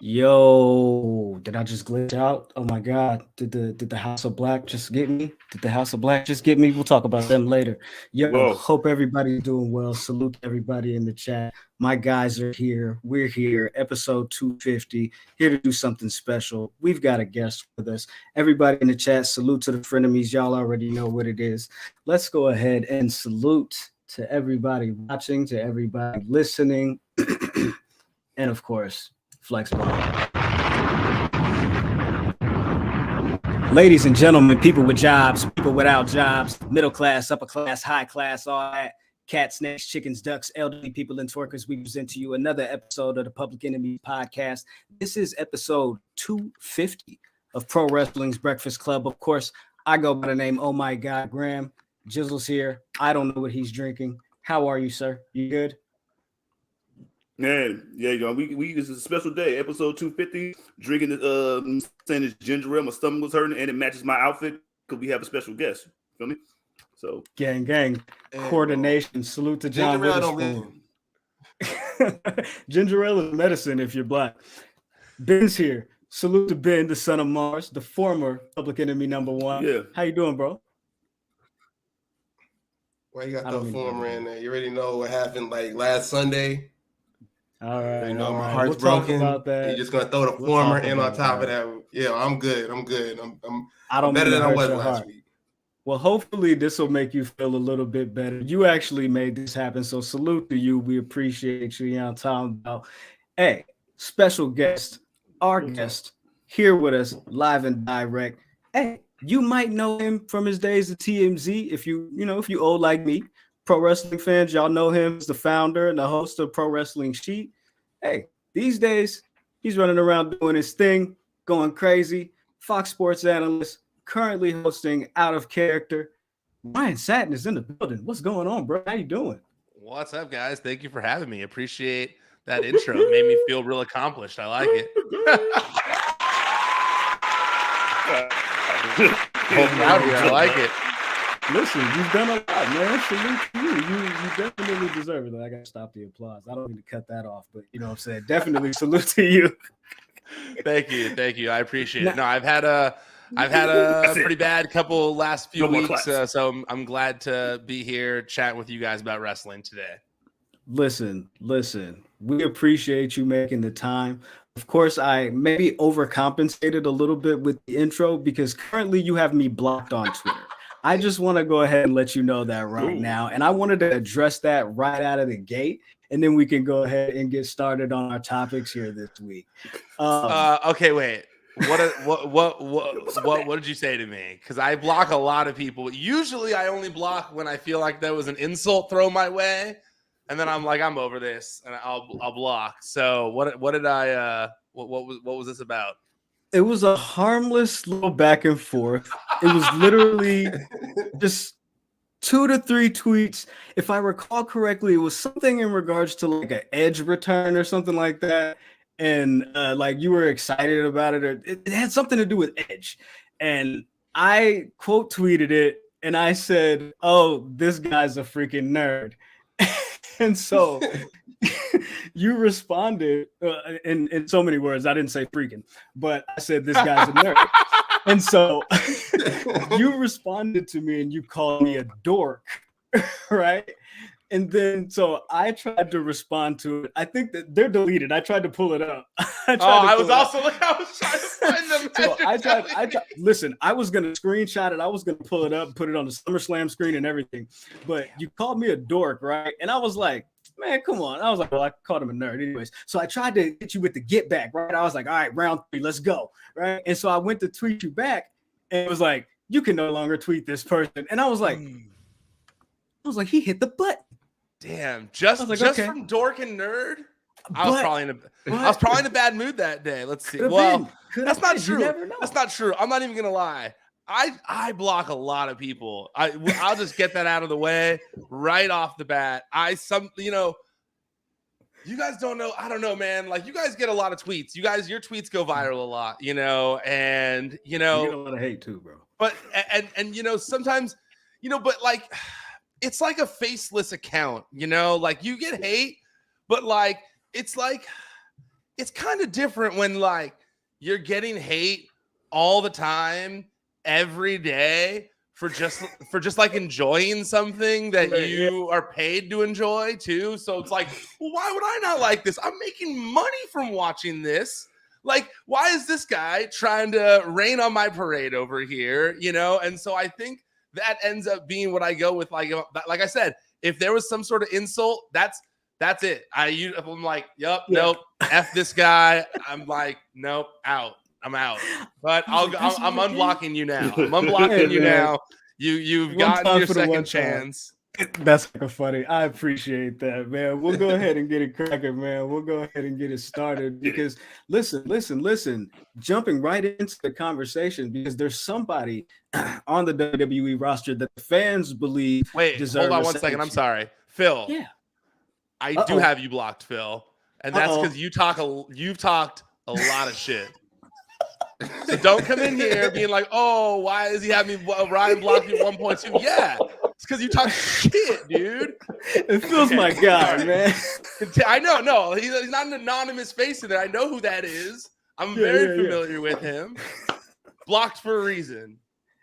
Yo, did I just glitch out? Oh my God. Did the House of Black just get me? Did the House of Black just get me? We'll talk about them later. Yo, Whoa. hope everybody's doing well. Salute to everybody in the chat. My guys are here. We're here. Episode 250. Here to do something special. We've got a guest with us. Everybody in the chat, salute to the frenemies. Y'all already know what it is. Let's go ahead and salute to everybody watching, to everybody listening, and of course, Flex Ball. Ladies and gentlemen, people with jobs, people without jobs, middle class, upper class, high class, all that. Cats, snakes, chickens, ducks, elderly people, and twerkers. We present to you another episode of the Public Enemy Podcast. This is episode 250 of Pro Wrestling's Breakfast Club. Of course, I go by the name Oh My God Graham. Jizzle's here. I don't know what he's drinking. How are you, sir? You good? Man, yeah, we it's a special day, episode 250. Drinking saying this ginger ale, my stomach was hurting, and it matches my outfit because we have a special guest. Feel me? So gang, coordination. Salute to John Witherspoon. Ginger ale is medicine if you're black. Ben's here. Salute to Ben, the son of Mars, the former Public Enemy #1. Yeah. How you doing, bro? Why you got the former in there? You already know what happened like last Sunday. All right. You know, my right. heart's broken. About that. You're just gonna throw the former in on top of that. Yeah, I'm good. I'm better than I was last week. Well, hopefully this will make you feel a little bit better. You actually made this happen, so salute to you. We appreciate you. You know what I'm talking about. Hey, special guest, our guest, here with us live and direct. Hey, you might know him from his days at TMZ. If you old like me, pro wrestling fans, y'all know him as the founder and the host of Pro Wrestling Sheet. Hey, these days, he's running around doing his thing, going crazy. Fox Sports analyst, currently hosting Out of Character. Ryan Satin is in the building. What's going on, bro? How you doing? What's up, guys? Thank you for having me. Appreciate that intro. It made me feel real accomplished. I like it. I like it. Listen, you've done a lot, man. Salute to you. You definitely deserve it. I got to stop the applause. I don't need to cut that off, but you know what I'm saying? Definitely salute to you. Thank you. I appreciate it. No, I've had a pretty bad couple last few weeks, so I'm glad to be here chatting with you guys about wrestling today. Listen. We appreciate you making the time. Of course, I maybe overcompensated a little bit with the intro because currently you have me blocked on Twitter. I just want to go ahead and let you know that right now. And I wanted to address that right out of the gate. And then we can go ahead and get started on our topics here this week. Okay, wait. What did you say to me? Because I block a lot of people. Usually I only block when I feel like there was an insult thrown my way. And then I'm like, I'm over this and I'll block. So what was this about? It was a harmless little back and forth. It was literally just 2 to 3 tweets. If I recall correctly, it was something in regards to like an Edge return or something like that. And like you were excited about it, or it had something to do with Edge. And I quote tweeted it and I said, "Oh, this guy's a freaking nerd." And so you responded in so many words. I didn't say freaking, but I said this guy's a nerd. And so you responded to me and you called me a dork, right? And then so I tried to respond to it. I think that they're deleted. I tried to pull it up. I was trying to find them. So I tried. Listen, I was gonna screenshot it. I was gonna pull it up, put it on the SummerSlam screen and everything. But you called me a dork, right? And I was like, man, come on. I was like, well, I called him a nerd anyways. So I tried to get you with the get back, right? I was like, all right, round 3, let's go, right? And so I went to tweet you back, and it was like, you can no longer tweet this person. And I was like, he hit the button. Damn, just from dork and nerd. I was probably in a bad mood that day. Let's see. Well, that's not true. That's not true. I'm not even gonna lie. I block a lot of people. I'll just get that out of the way right off the bat. You guys don't know. I don't know, man. Like you guys get a lot of tweets. Your tweets go viral a lot, and you get a lot of hate too, bro. But sometimes, but like it's like a faceless account, like you get hate, but like it's like it's kind of different when like you're getting hate all the time, every day for just like enjoying something that you are paid to enjoy too. So it's like, well, why would I not like this? I'm making money from watching this. Like, why is this guy trying to rain on my parade over here? You know? And so I think that ends up being what I go with. Like I said, if there was some sort of insult, that's it. I'm like, nope, F this guy. I'm like, nope, out. I'm out. But I'm unblocking you now. I'm unblocking you now. You've gotten your second chance. That's funny. I appreciate that, man. We'll go ahead and get it cracking, man. We'll go ahead and get it started because listen. Jumping right into the conversation because there's somebody on the WWE roster that the fans believe. Wait, hold on 1 second. I'm sorry, Phil. Yeah, I do have you blocked, Phil, and that's because you've talked a lot of shit. So don't come in here being like, oh, why is he having Ryan block me 1.2? Yeah, it's because you talk shit, dude. It feels my guy, man. I know, no, he's not an anonymous face in there. I know who that is. I'm very familiar with him. Blocked for a reason.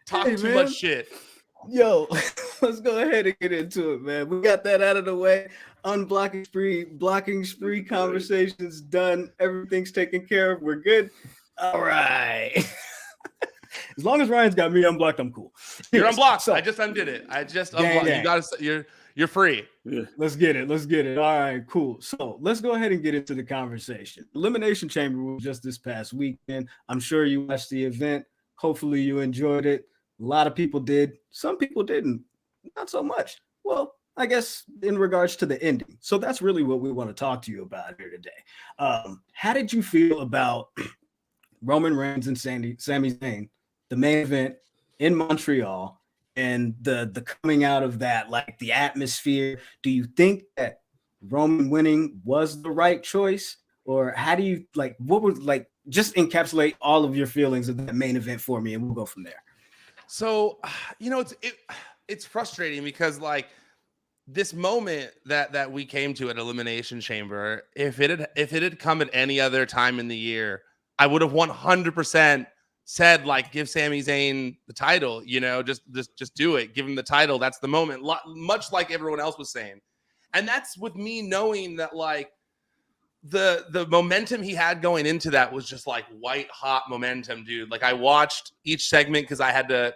Talk too much shit. Yo, let's go ahead and get into it, man. We got that out of the way. Blocking spree conversations done. Everything's taken care of. We're good. All right. As long as Ryan's got me unblocked, I'm cool. You're unblocked. So, I just undid it. I just unblocked. You're free. Yeah. Let's get it. All right, cool. So let's go ahead and get into the conversation. Elimination Chamber was just this past weekend. I'm sure you watched the event. Hopefully you enjoyed it. A lot of people did. Some people didn't. Not so much. Well, I guess in regards to the ending. So that's really what we want to talk to you about here today. How did you feel about Roman Reigns and Sami Zayn, the main event in Montreal, and the coming out of that, like the atmosphere? Do you think that Roman winning was the right choice? Or how do you what would just encapsulate all of your feelings of that main event for me, and we'll go from there. So, it's frustrating because this moment that we came to at Elimination Chamber, if it had come at any other time in the year, I would have 100% said give Sami Zayn the title, just do it, give him the title. That's the moment, much like everyone else was saying. And that's with me knowing that the momentum he had going into that was just white hot momentum, dude. I watched each segment because I had to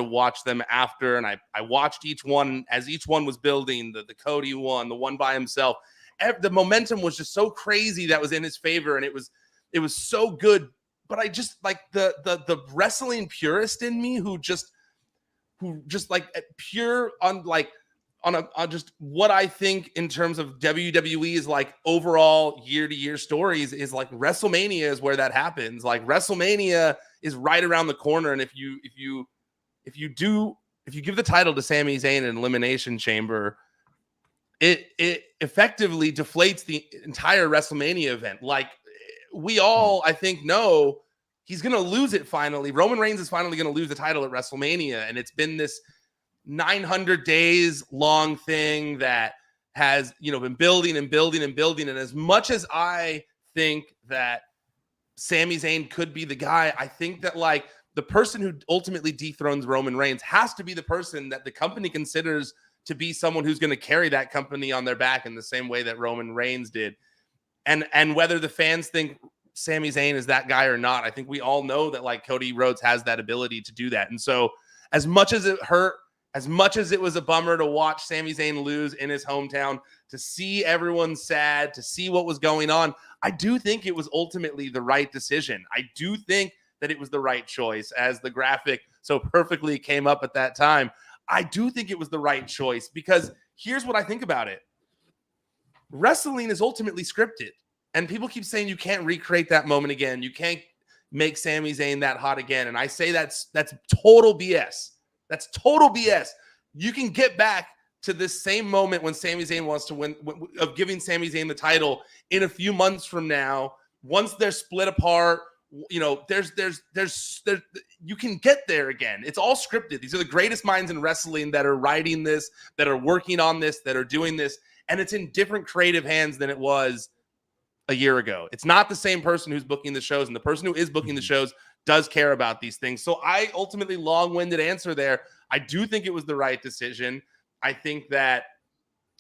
watch them after, and I watched each one as each one was building. The Cody one, the one by himself, the momentum was just so crazy that was in his favor, and it was so good. But I just the wrestling purist in me who just pure on just what I think in terms of WWE is overall year-to-year stories is WrestleMania is where that happens. WrestleMania is right around the corner, and if you give the title to Sami Zayn in Elimination Chamber, it effectively deflates the entire WrestleMania event. We all, I think, know he's going to lose it finally. Roman Reigns is finally going to lose the title at WrestleMania, and it's been this 900 days long thing that has, been building and building and building. And as much as I think that Sami Zayn could be the guy, I think that the person who ultimately dethrones Roman Reigns has to be the person that the company considers to be someone who's going to carry that company on their back in the same way that Roman Reigns did. And whether the fans think Sami Zayn is that guy or not, I think we all know that Cody Rhodes has that ability to do that. And so as much as it hurt, as much as it was a bummer to watch Sami Zayn lose in his hometown, to see everyone sad, to see what was going on, I do think it was ultimately the right decision. I do think that it was the right choice, as the graphic so perfectly came up at that time. I do think it was the right choice because here's what I think about it. Wrestling is ultimately scripted, and people keep saying you can't recreate that moment again. You can't make Sami Zayn that hot again. And I say that's total BS. That's total BS. You can get back to this same moment when Sami Zayn wants to win, of giving Sami Zayn the title in a few months from now. Once they're split apart, there's you can get there again. It's all scripted. These are the greatest minds in wrestling that are writing this, that are working on this, that are doing this, and it's in different creative hands than it was a year ago. It's not the same person who's booking the shows, and the person who is booking the shows does care about these things. So I ultimately long-winded answer there. I do think it was the right decision. I think that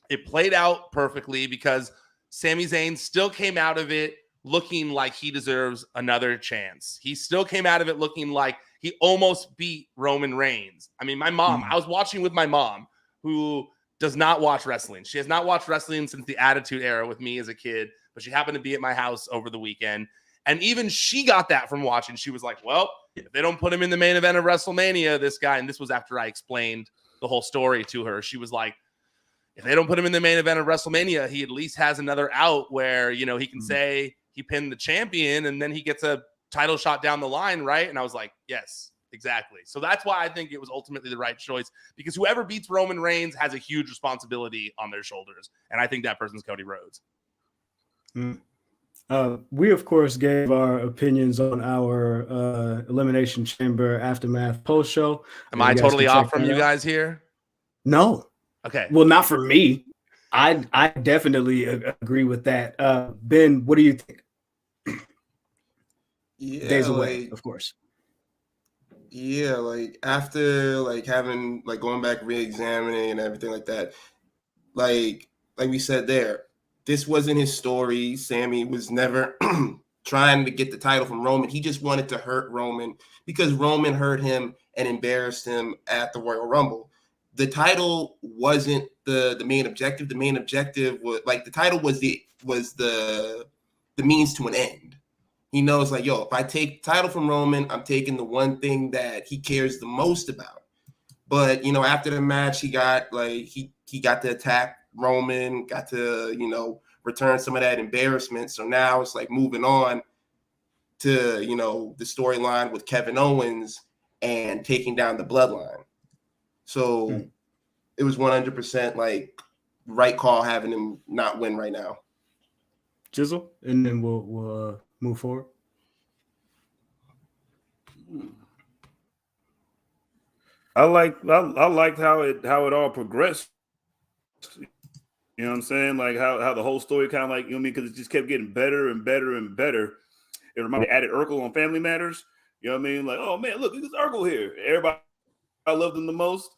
it played out perfectly because Sami Zayn still came out of it looking like he deserves another chance. He still came out of it looking like he almost beat Roman Reigns. I mean, my mom, I was watching with my mom, who does not watch wrestling. She has not watched wrestling since the Attitude Era with me as a kid, but she happened to be at my house over the weekend. And even she got that from watching. She was like, well, if they don't put him in the main event of WrestleMania, this guy, and this was after I explained the whole story to her, she was like, if they don't put him in the main event of WrestleMania, he at least has another out where, you know, he can say he pinned the champion and then he gets a title shot down the line, right? And I was like, yes, exactly. So that's why I think it was ultimately the right choice, because whoever beats Roman Reigns has a huge responsibility on their shoulders. And I think that person's Cody Rhodes. We, of course, gave our opinions on our Elimination Chamber Aftermath post show. Am I totally off from you guys here? No. Okay. Well, not for me. I definitely agree with that. Ben, what do you think? Yeah, Days away, of course. Yeah, like after like having like going back re-examining and everything like that, like we said there, this wasn't his story. Sami was never trying to get the title from Roman. He just wanted to hurt Roman because Roman hurt him and embarrassed him at the Royal Rumble. The title wasn't the main objective. The main objective was like the title was the means to an end. He knows like, yo, if I take the title from Roman, I'm taking the one thing that he cares the most about. But, you know, after the match, he got like he got to attack Roman, got to, you know, return some of that embarrassment. So now it's like moving on to, you know, the storyline with Kevin Owens and taking down the Bloodline. So it was 100% like right call having him not win right now. Jizzle, and then we'll move forward. I liked how it all progressed. You know what I'm saying? Like how the whole story kind of like, you know what I mean? Because it just kept getting better and better and better. It reminded me of added Urkel on Family Matters. You know what I mean? Like, oh man, look, there's Urkel here. Everybody, I loved him the most.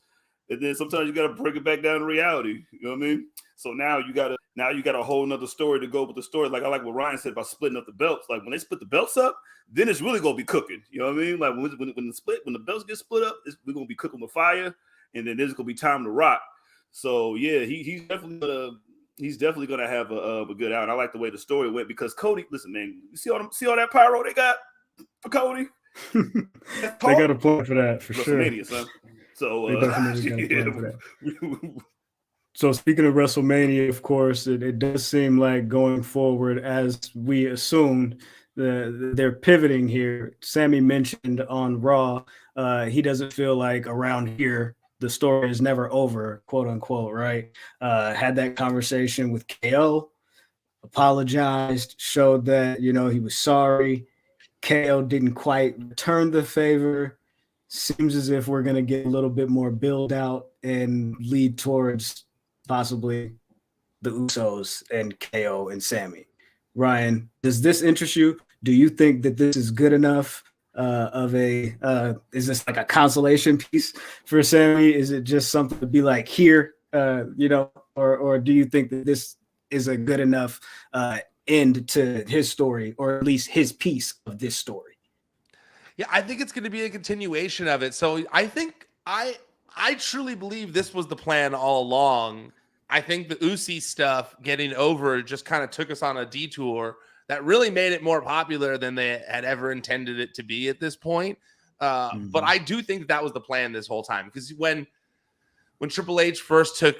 And then sometimes you got to break it back down to reality. You know what I mean? So now you got a whole nother story to go with the story. Like I like what Ryan said about splitting up the belts. Like when they split the belts up, then it's really gonna be cooking. You know what I mean? Like when the belts get split up, we're gonna be cooking with fire, and then there's gonna be time to rock. So yeah, he's definitely gonna have a good out. And I like the way the story went because Cody, listen, man, you see all that pyro they got for Cody? They got a point for that for sure. WrestleMania, son. So they definitely got a plan for that. So speaking of WrestleMania, of course, it does seem like going forward, as we assumed, they're pivoting here. Sami mentioned on Raw, he doesn't feel like around here the story is never over, quote unquote, right? Had that conversation with KO, apologized, showed that, you know, he was sorry. KO didn't quite return the favor. Seems as if we're going to get a little bit more build out and lead towards possibly the Usos and KO and Sami. Ryan, does this interest you? Do you think that this is good enough is this like a consolation piece for Sami? Is it just something to be like here, you know, or do you think that this is a good enough end to his story, or at least his piece of this story? Yeah, I think it's going to be a continuation of it. So I think I truly believe this was the plan all along. I think the Usi stuff getting over just kind of took us on a detour that really made it more popular than they had ever intended it to be at this point. But I do think that was the plan this whole time, because when Triple H first took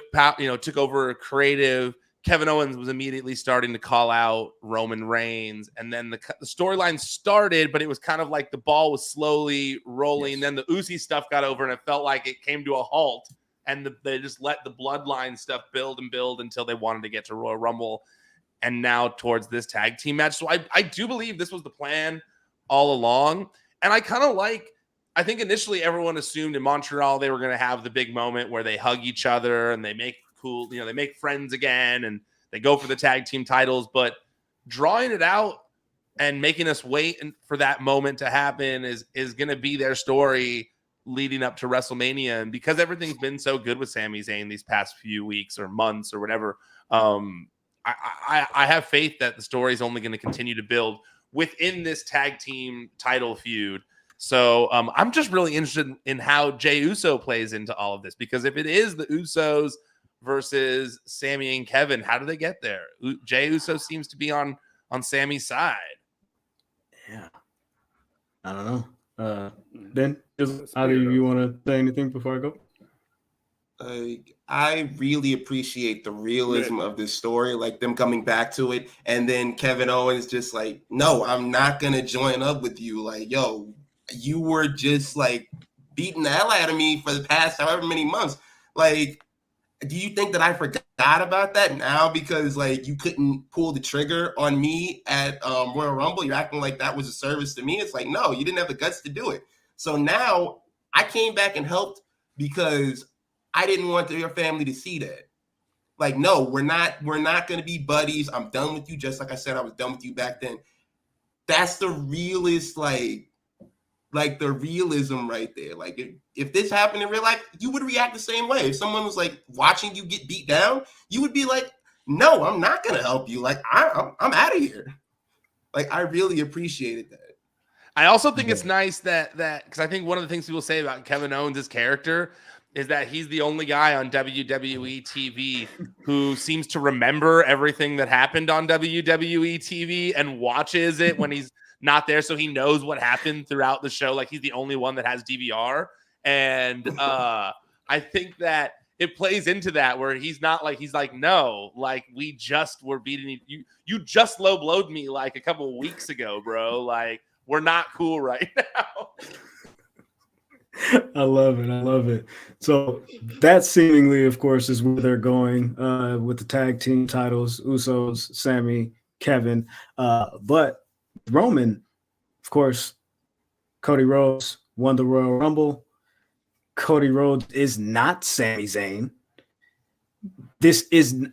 over creative, Kevin Owens was immediately starting to call out Roman Reigns, and then the storyline started, but it was kind of like the ball was slowly rolling. Yes. Then the Uzi stuff got over, and it felt like it came to a halt, and they just let the bloodline stuff build and build until they wanted to get to Royal Rumble, and now towards this tag team match. So I do believe this was the plan all along, and I think initially everyone assumed in Montreal they were going to have the big moment where they hug each other and they make friends again and they go for the tag team titles. But drawing it out and making us wait for that moment to happen is going to be their story leading up to WrestleMania. And because everything's been so good with Sami Zayn these past few weeks or months or whatever, I have faith that the story is only going to continue to build within this tag team title feud. So I'm just really interested in how Jey Uso plays into all of this, because if it is the Usos versus Sami and Kevin, how do they get there? Jey Uso seems to be on Sami's side. Yeah, I don't know. Ben, either of you want to say anything before I go? I really appreciate the realism of this story, like them coming back to it, and then Kevin Owens just like, no, I'm not gonna join up with you. Like, yo, you were just like beating the hell out of me for the past however many months. Like, do you think that I forgot about that now because like you couldn't pull the trigger on me at Royal Rumble? You're acting like that was a service to me. It's like, no, you didn't have the guts to do it. So now I came back and helped because I didn't want your family to see that. Like, no, we're not going to be buddies. I'm done with you. Just like I said, I was done with you back then. That's the realest, like the realism right there. Like if this happened in real life, you would react the same way. If someone was like watching you get beat down, you would be like, no, I'm not going to help you. Like I'm out of here. Like, I really appreciated that. I also think it's nice that because I think one of the things people say about Kevin Owens' character is that he's the only guy on WWE TV who seems to remember everything that happened on WWE TV and watches it when he's not there, so he knows what happened throughout the show. Like, he's the only one that has DVR. And I think that it plays into that where he's like, no, like, we just were beating you. You just low blowed me like a couple of weeks ago, bro. Like, we're not cool right now. I love it. So that seemingly, of course, is where they're going with the tag team titles, Usos, Sami, Kevin. But Roman, of course, Cody Rhodes won the Royal Rumble. Cody Rhodes is not Sami Zayn.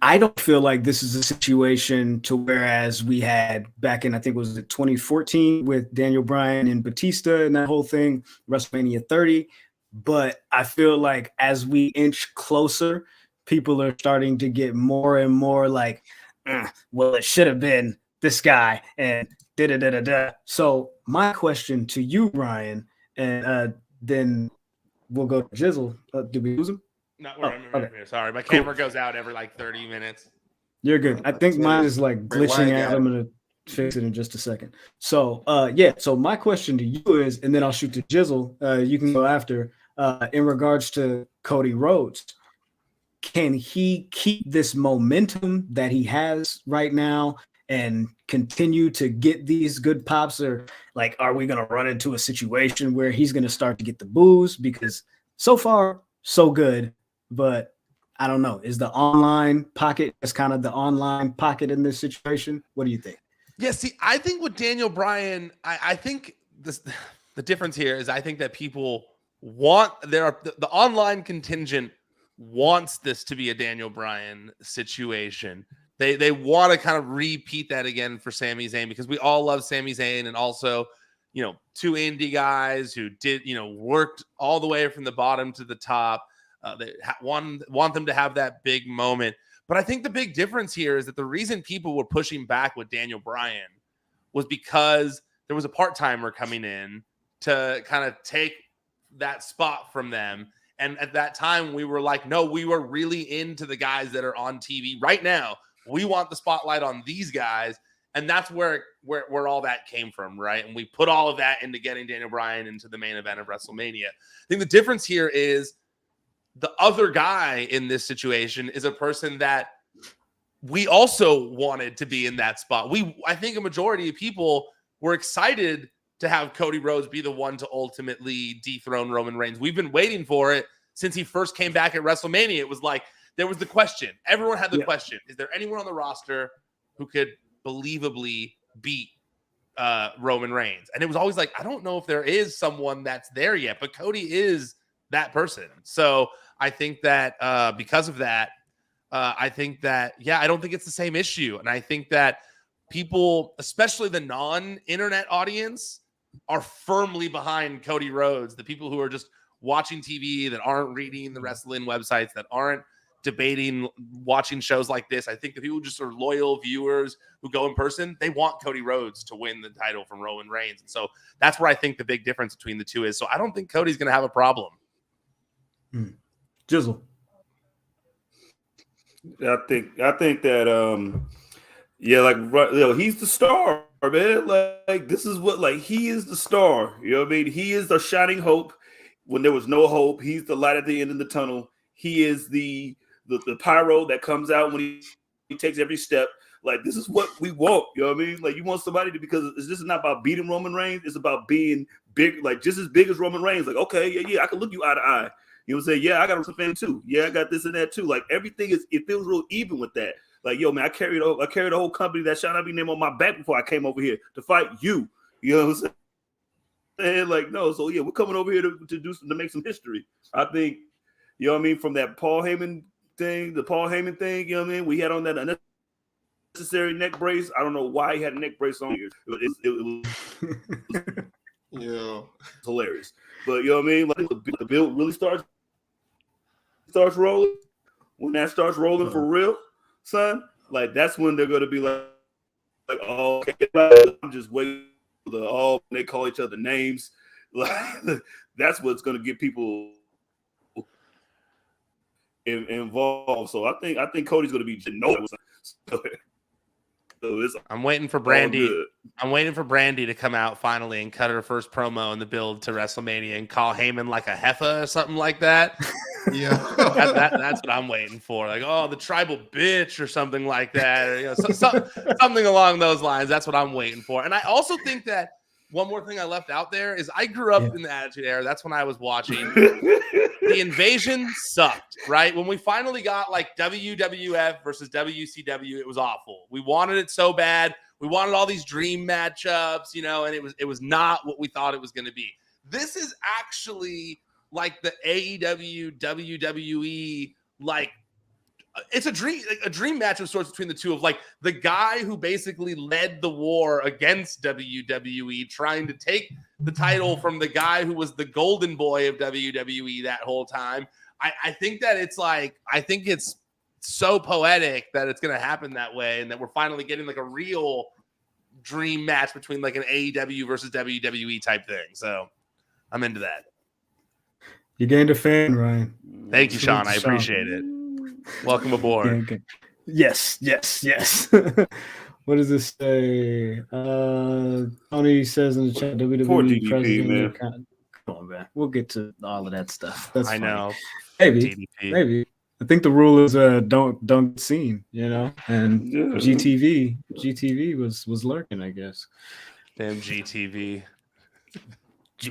I don't feel like this is a situation to whereas we had back in, I think it was 2014 with Daniel Bryan and Batista and that whole thing, WrestleMania 30. But I feel like as we inch closer, people are starting to get more and more like, well, it should have been this guy and da-da-da-da-da. So my question to you, Ryan, and then we'll go to Jizzle. Did we lose him? No, we're here. Sorry, my camera goes out every like 30 minutes. You're good. I think mine is like glitching out. I'm gonna fix it in just a second. So So my question to you is, and then I'll shoot to Jizzle. You can go after. In regards to Cody Rhodes, can he keep this momentum that he has right now and continue to get these good pops, or like, are we gonna run into a situation where he's gonna start to get the boos? Because so far so good. But I don't know. Is the online pocket is kind of the online pocket in this situation? What do you think? Yeah, see, I think with Daniel Bryan, I think the difference here is I think that people want the online contingent wants this to be a Daniel Bryan situation. They want to kind of repeat that again for Sami Zayn because we all love Sami Zayn, and also, you know, two indie guys who did, you know, worked all the way from the bottom to the top. They want them to have that big moment. But I think the big difference here is that the reason people were pushing back with Daniel Bryan was because there was a part-timer coming in to kind of take that spot from them. And at that time, we were like, no, we were really into the guys that are on TV right now. We want the spotlight on these guys. And that's where all that came from, right? And we put all of that into getting Daniel Bryan into the main event of WrestleMania. I think the difference here is the other guy in this situation is a person that we also wanted to be in that spot. I think a majority of people were excited to have Cody Rhodes be the one to ultimately dethrone Roman Reigns. We've been waiting for it since he first came back at WrestleMania. It was like, there was the question. Everyone had the question. Is there anyone on the roster who could believably beat Roman Reigns? And it was always like, I don't know if there is someone that's there yet, but Cody is that person. So I think that because of that, I think that, I don't think it's the same issue. And I think that people, especially the non-internet audience, are firmly behind Cody Rhodes. The people who are just watching TV, that aren't reading the wrestling websites, that aren't debating, watching shows like this. I think the people who just are loyal viewers who go in person, they want Cody Rhodes to win the title from Roman Reigns. And so that's where I think the big difference between the two is. So I don't think Cody's going to have a problem. Jizzle. I think that he's the star, man. Like this is what, like, he is the star. You know what I mean? He is the shining hope when there was no hope. He's the light at the end of the tunnel. He is the pyro that comes out when he takes every step. Like, this is what we want. You know what I mean? Like, you want somebody to, because this is not about beating Roman Reigns. It's about being big, like just as big as Roman Reigns. Like, okay, yeah, I can look you eye to eye. You know what I'm saying? Yeah, I got a fan too. Yeah, I got this and that too. Like, everything it feels real even with that. Like, yo, man, I carried the whole company that shall not be named on my back before I came over here to fight you. You know what I'm saying? Like, no, so yeah, we're coming over here to make some history. I think, you know what I mean, from that Paul Heyman thing, you know what I mean? We had on that unnecessary neck brace. I don't know why he had a neck brace on here. It was hilarious. But you know what I mean? Like, the build really starts rolling. When that starts rolling for real, son, like, that's when they're gonna be like, oh, okay, I'm just waiting for they call each other names. Like, that's what's gonna get people involved. So I think Cody's gonna be I'm waiting for Brandy. I'm waiting for Brandy to come out finally and cut her first promo in the build to WrestleMania and call Heyman like a heifer or something like that. Yeah, that's what I'm waiting for. Like, oh, the tribal bitch or something like that, or, something along those lines. That's what I'm waiting for. And I also think that one more thing I left out there is I grew up in the Attitude Era. That's when I was watching. The Invasion sucked, right? When we finally got like WWF versus WCW, it was awful. We wanted it so bad. We wanted all these dream matchups, and it was not what we thought it was going to be. This is actually like the AEW, WWE, like, it's a dream match of sorts between the two, of like the guy who basically led the war against WWE, trying to take the title from the guy who was the golden boy of WWE that whole time. I think that I think it's so poetic that it's going to happen that way, and that we're finally getting like a real dream match between like an AEW versus WWE type thing. So I'm into that. You gained a fan, Ryan. Thank you, Sean. I appreciate it. Welcome aboard. Yes. What does this say? Tony says in the chat, WWE president. Come on, man. We'll get to all of that stuff. That's funny. Know. Maybe. I think the rule is don't get seen, and GTV was lurking, I guess. Damn GTV.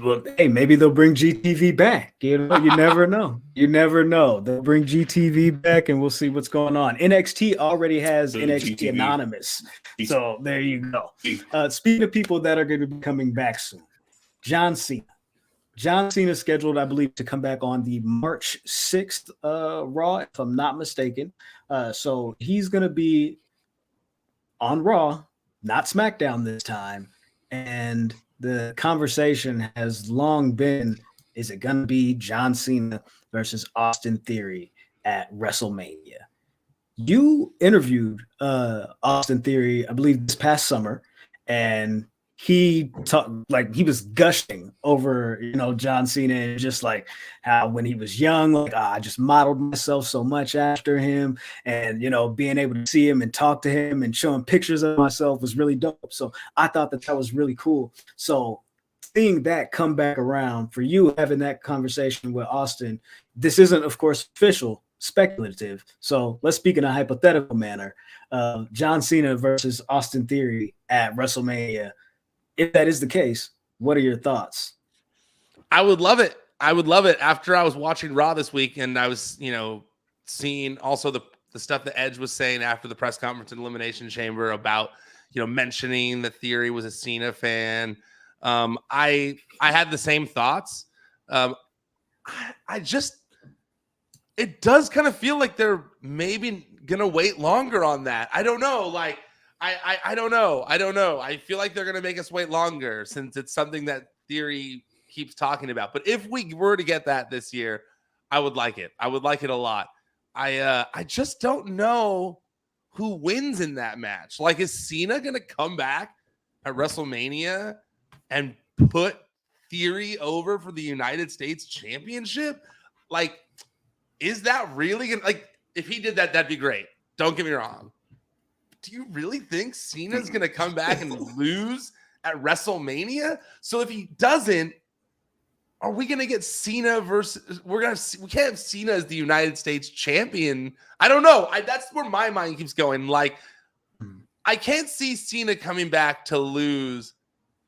Well, hey, maybe they'll bring GTV back. You never know. They'll bring GTV back, and we'll see what's going on. NXT already has NXT GTV. Anonymous. So there you go. Speaking of people that are going to be coming back soon, John Cena. John Cena is scheduled, I believe, to come back on the March 6th Raw, if I'm not mistaken. So he's going to be on Raw, not SmackDown this time. And the conversation has long been, is it going to be John Cena versus Austin Theory at WrestleMania? You interviewed Austin Theory, I believe, this past summer, and he talked like he was gushing over, John Cena, and just like how when he was young, like, I just modeled myself so much after him, and being able to see him and talk to him and show him pictures of myself was really dope. So I thought that was really cool. So seeing that come back around for you, having that conversation with Austin, this isn't, of course, official, speculative. So let's speak in a hypothetical manner. John Cena versus Austin Theory at WrestleMania. If that is the case, what are your thoughts? I would love it. After I was watching Raw this week, and I was, seeing also the stuff that Edge was saying after the press conference in Elimination Chamber about, mentioning that Theory was a Cena fan. I had the same thoughts. It does kind of feel like they're maybe going to wait longer on that. I don't know. Like, I don't know. I don't know. I feel like they're going to make us wait longer since it's something that Theory keeps talking about. But if we were to get that this year, I would like it. I would like it a lot. I just don't know who wins in that match. Like, is Cena going to come back at WrestleMania and put Theory over for the United States Championship? Like, is that really going to, like, if he did that, that'd be great. Don't get me wrong. Do you really think Cena's going to come back and lose at WrestleMania? So if he doesn't, are we going to get Cena versus, we can't have Cena as the United States champion. I don't know. That's where my mind keeps going. Like, I can't see Cena coming back to lose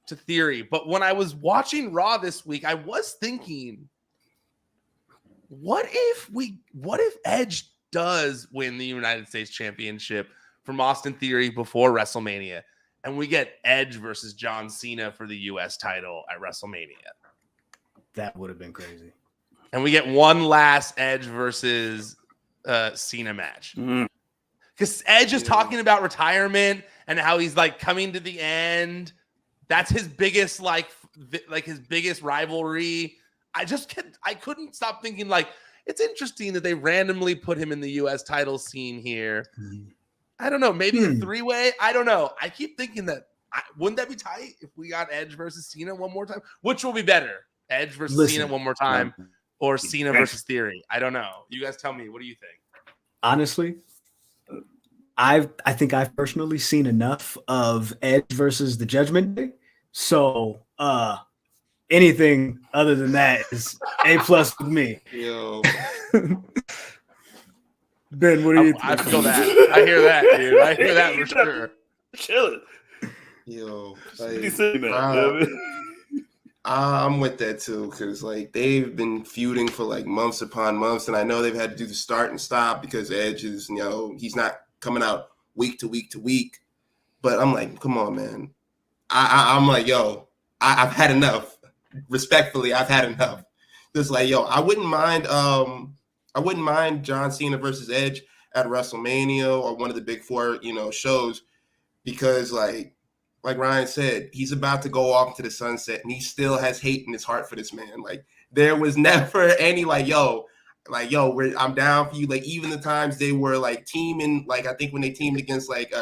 to Theory. But when I was watching Raw this week, I was thinking, what if Edge does win the United States Championship from Austin Theory before WrestleMania, and we get Edge versus John Cena for the U.S. title at WrestleMania? That would have been crazy. And we get one last Edge versus Cena match. Because Edge is talking about retirement and how he's like coming to the end. That's his biggest like his biggest rivalry. I couldn't stop thinking, like, it's interesting that they randomly put him in the U.S. title scene here. I don't know. Maybe a three-way. I don't know. I keep thinking that wouldn't that be tight if we got Edge versus Cena one more time? Which will be better? Edge versus Cena one more time, or Cena versus Theory? I don't know. You guys tell me. What do you think? Honestly, I think I've personally seen enough of Edge versus the Judgment Day. So anything other than that is A+ with me. Yo. Ben, what do you think? I feel that. I hear that, dude. I hear that for sure. Chilling. Yo. I'm with that too, because like they've been feuding for like months upon months, and I know they've had to do the start and stop because Edge is, he's not coming out week to week to week. But I'm like, come on, man. I'm like, yo, I've had enough. Respectfully, I've had enough. Just like, yo, I wouldn't mind John Cena versus Edge at WrestleMania or one of the big four, shows, because like Ryan said, he's about to go off into the sunset and he still has hate in his heart for this man. Like, there was never any I'm down for you. Like, even the times they were like teaming, like I think when they teamed against like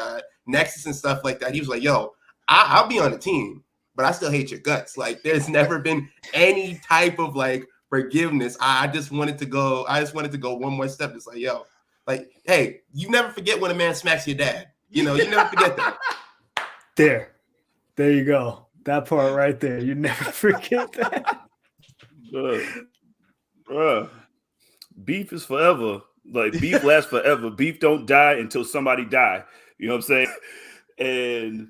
Nexus and stuff like that, he was like, yo, I'll be on the team, but I still hate your guts. Like, there's never been any type of like forgiveness. I just wanted to go one more step. It's like, yo, like, hey, you never forget when a man smacks your dad. You never forget that. There you go. That part right there. You never forget that. Beef is forever. Like, beef lasts forever. Beef don't die until somebody die. You know what I'm saying? And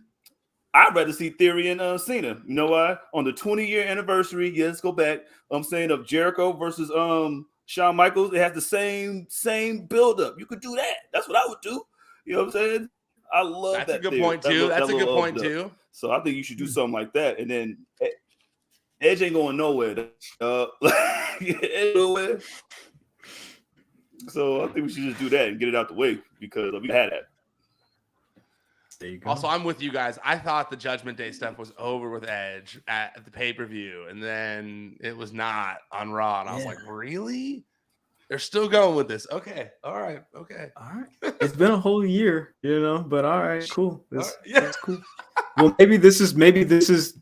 I'd rather see Theory and Cena. You know why? On the 20-year anniversary, let's go back. I'm saying of Jericho versus Shawn Michaels, it has the same build-up. You could do that. That's what I would do. You know what I'm saying? I love that. That's a good point too. That's a good point too. So I think you should do something like that. And then Edge ain't going nowhere. Nowhere. So I think we should just do that and get it out the way, because we had that. There you go. Also, I'm with you guys. I thought the Judgment Day stuff was over with Edge at the pay-per-view, and then it was not on Raw. And I was like, really? They're still going with this. Okay. All right. Okay. All right. It's been a whole year, but all right, cool. That's cool. Well, maybe this is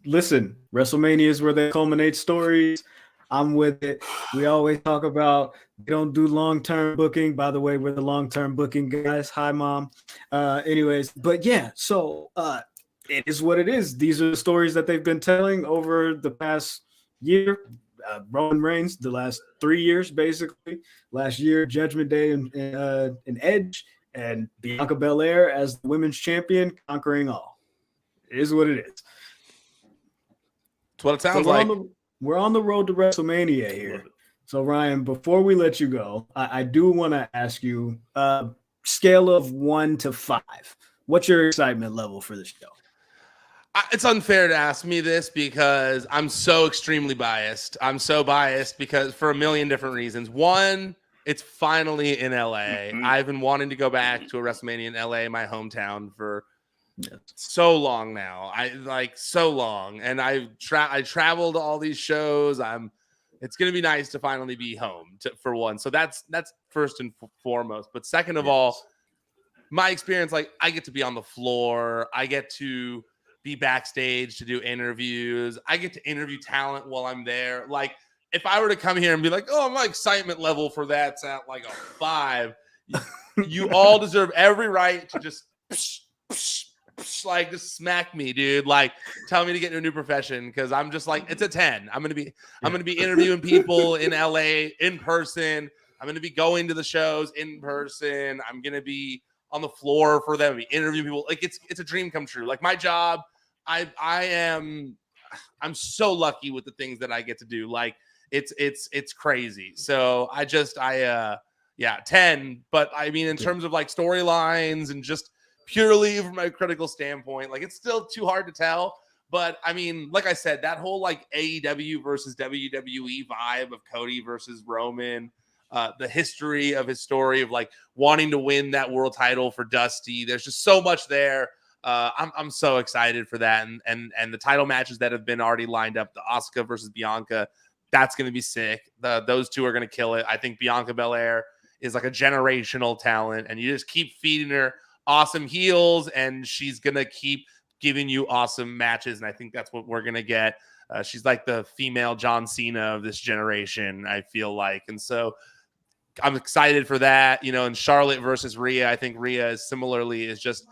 listen, WrestleMania is where they culminate stories. I'm with it. We always talk about they don't do long-term booking. By the way, we're the long-term booking guys. Hi, Mom. Anyways, but yeah, so it is what it is. These are the stories that they've been telling over the past year. Roman Reigns, the last 3 years, basically. Last year, Judgment Day and Edge, and Bianca Belair as the women's champion, conquering all. It is what it is. That's what it sounds like. We're on the road to WrestleMania here. So, Ryan, before we let you go, I do want to ask you, scale of 1 to 5, what's your excitement level for the show? It's unfair to ask me this because I'm so extremely biased. I'm so biased because for a million different reasons. One, it's finally in LA. I've been wanting to go back to a WrestleMania in LA, my hometown, for Yes. So long now. So long. And I traveled to all these shows. It's going to be nice to finally be home for one. So that's first and foremost. But second of all, my experience, like I get to be on the floor. I get to be backstage to do interviews. I get to interview talent while I'm there. Like if I were to come here and be like, oh, my excitement level for that's at like a 5, you all deserve every right to just like just smack me, dude. Like tell me to get into a new profession because I'm just like it's a 10. I'm gonna be interviewing people in LA in person. I'm gonna be going to the shows in person. I'm gonna be on the floor for them, be interviewing people. Like it's a dream come true. Like my job, I'm so lucky with the things that I get to do. Like it's crazy. So 10. But I mean, in terms of like storylines and just purely from a critical standpoint, like it's still too hard to tell. But I mean, like I said, that whole like AEW versus WWE vibe of Cody versus Roman, the history of his story of like wanting to win that world title for Dusty. There's just so much there. I'm so excited for that. And the title matches that have been already lined up, the Asuka versus Bianca, that's going to be sick. Those two are going to kill it. I think Bianca Belair is like a generational talent, and you just keep feeding her awesome heels, and she's going to keep giving you awesome matches. And I think that's what we're going to get. She's like the female John Cena of this generation, I feel like. And so I'm excited for that, and Charlotte versus Rhea. I think Rhea is just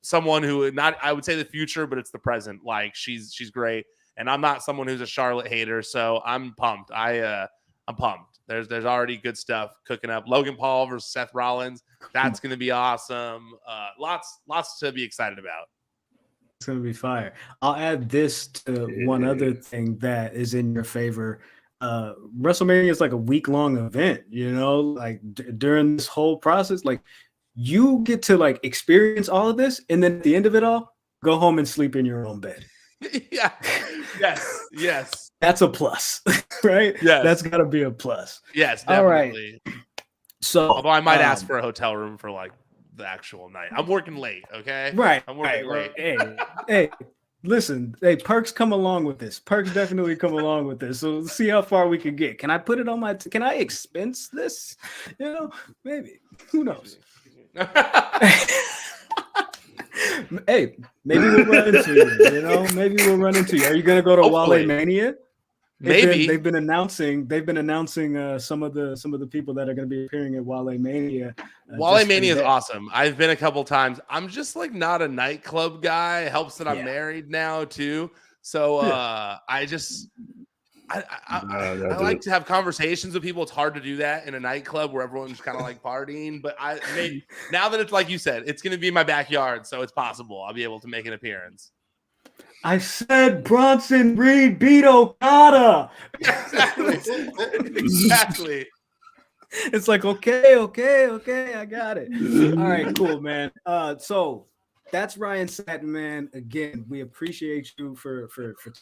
someone who I would say the future, but it's the present. Like she's great. And I'm not someone who's a Charlotte hater. So I'm pumped. I'm pumped. There's already good stuff cooking up. Logan Paul versus Seth Rollins. That's going to be awesome. Lots to be excited about. It's going to be fire. I'll add this to one other thing that is in your favor. WrestleMania is like a week-long event, like during this whole process, like you get to like experience all of this. And then at the end of it all, go home and sleep in your own bed. Yeah. Yes. That's a plus, right? Yes. That's got to be a plus. Yes, definitely. All right. So, although I might ask for a hotel room for like the actual night. I'm working late, okay? Right. I'm working late. Hey, listen. Hey, perks come along with this. Perks definitely come along with this. So let's see how far we can get. Can I put it on my? Can I expense this? Maybe. Who knows? Hey, maybe we'll run into you. Maybe we'll run into you. Are you gonna go to Wale Mania? Maybe they've been announcing some of the people that are going to be appearing at Wale Mania. Wale Mania is awesome. I've been a couple times. I'm just like not a nightclub guy. It helps that I'm married now too. So I like to have conversations with people. It's hard to do that in a nightclub where everyone's kind of like partying. But now that it's like you said, it's going to be in my backyard, so it's possible I'll be able to make an appearance. I said Bronson Reed beat Okada. Exactly. It's like, okay, I got it. All right, cool, man. So that's Ryan Satin, man. Again, we appreciate you for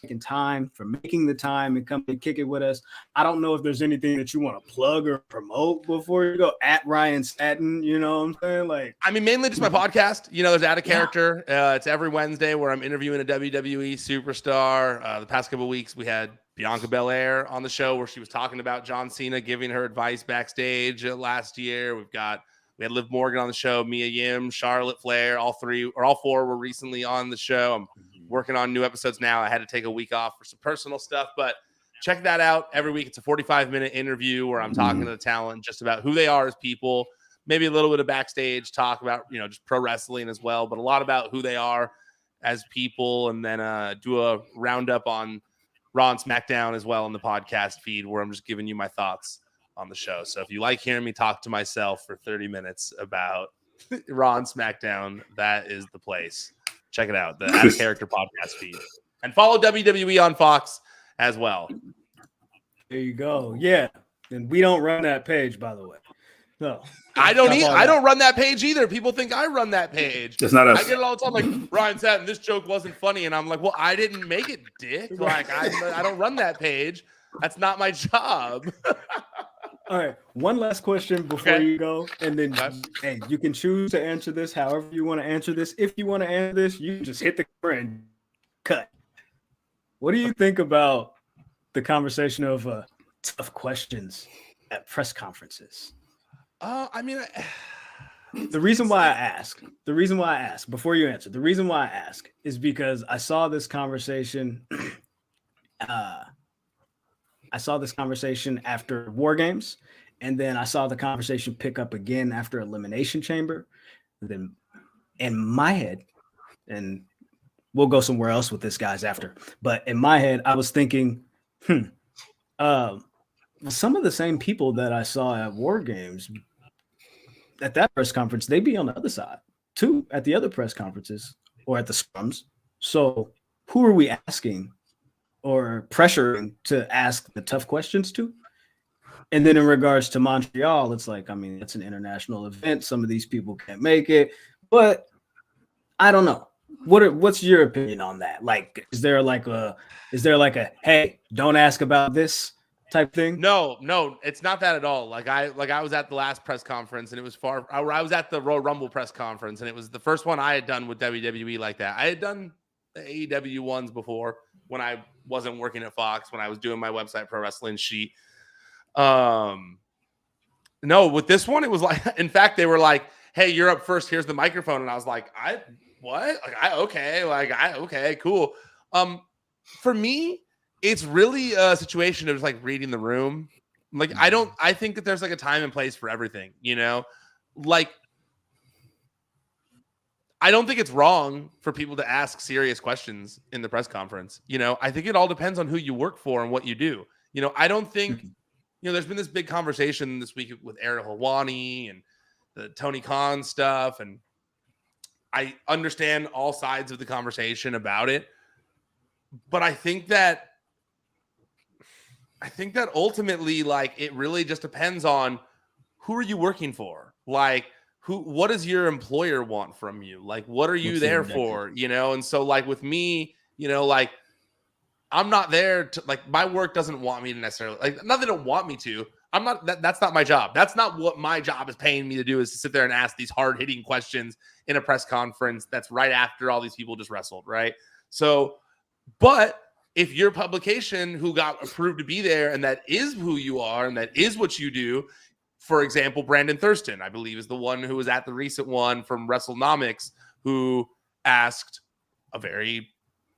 taking time, for making the time and coming and kick it with us. I don't know if there's anything that you want to plug or promote before you go at Ryan Satin. You know what I'm saying? Like, I mean, mainly just my podcast. There's Out of Character. It's every Wednesday where I'm interviewing a WWE superstar. The past couple of weeks, we had Bianca Belair on the show where she was talking about John Cena, giving her advice backstage last year. We had Liv Morgan on the show, Mia Yim, Charlotte Flair, all four were recently on the show. I'm working on new episodes now. I had to take a week off for some personal stuff, but check that out every week. It's a 45-minute interview where I'm talking to the talent just about who they are as people, maybe a little bit of backstage talk about, just pro wrestling as well, but a lot about who they are as people, and then do a roundup on Raw and SmackDown as well in the podcast feed where I'm just giving you my thoughts on the show. So if you like hearing me talk to myself for 30 minutes about Raw and SmackDown, that is the place. Check it out, the Out of Character podcast feed, and follow WWE on Fox as well. There you go. Yeah, and we don't run that page, by the way. No, I don't run that page either. People think I run that page. It's not us. I get it all the time. Like, Ryan Satin, this joke wasn't funny, and I'm like, well, I didn't make it, dick. Like, I don't run that page. That's not my job. All right, one last question before you go, and then hey, you can choose to answer this however you want to answer this. If you want to answer this, you just hit the camera and cut. What do you think about the conversation of tough questions at press conferences? I mean, the reason why I ask before you answer, the reason why I ask is because I saw this conversation. I saw this conversation after War Games, and then I saw the conversation pick up again after Elimination Chamber. Then in my head, and we'll go somewhere else with this, guys, after. But in my head, I was thinking, some of the same people that I saw at War Games at that press conference, they'd be on the other side too, at the other press conferences or at the scrums. So who are we asking or pressuring to ask the tough questions to? And then in regards to Montreal, it's like, I mean, it's an international event. Some of these people can't make it, but I don't know. What's your opinion on that? Like, is there like a, hey, don't ask about this type thing? No, it's not that at all. Like I was at the last press conference, and it was I was at the Royal Rumble press conference, and it was the first one I had done with WWE like that. I had done the AEW ones before when I wasn't working at Fox, when I was doing my website Pro Wrestling Sheet. No, with this one, it was like, in fact, they were like, "Hey, you're up first. Here's the microphone," and I was like, okay, cool. For me, it's really a situation of just like reading the room. Like, I think that there's like a time and place for everything, you know? Like, I don't think it's wrong for people to ask serious questions in the press conference. You know, I think it all depends on who you work for and what you do. You know, I don't think, there's been this big conversation this week with Ariel Helwani and the Tony Khan stuff. And I understand all sides of the conversation about it. But I think that ultimately, like, it really just depends on who are you working for? Like, what does your employer want from you? Like, what are you there for? You know? And so, like, with me, like, I'm not there to, like, my work doesn't want me to necessarily, like, not that they don't want me to. I'm not, that's not my job. That's not what my job is paying me to do, is to sit there and ask these hard hitting questions in a press conference that's right after all these people just wrestled. Right. So, but if your publication who got approved to be there and that is who you are and that is what you do, for example, Brandon Thurston, I believe, is the one who was at the recent one from WrestleNomics, who asked a very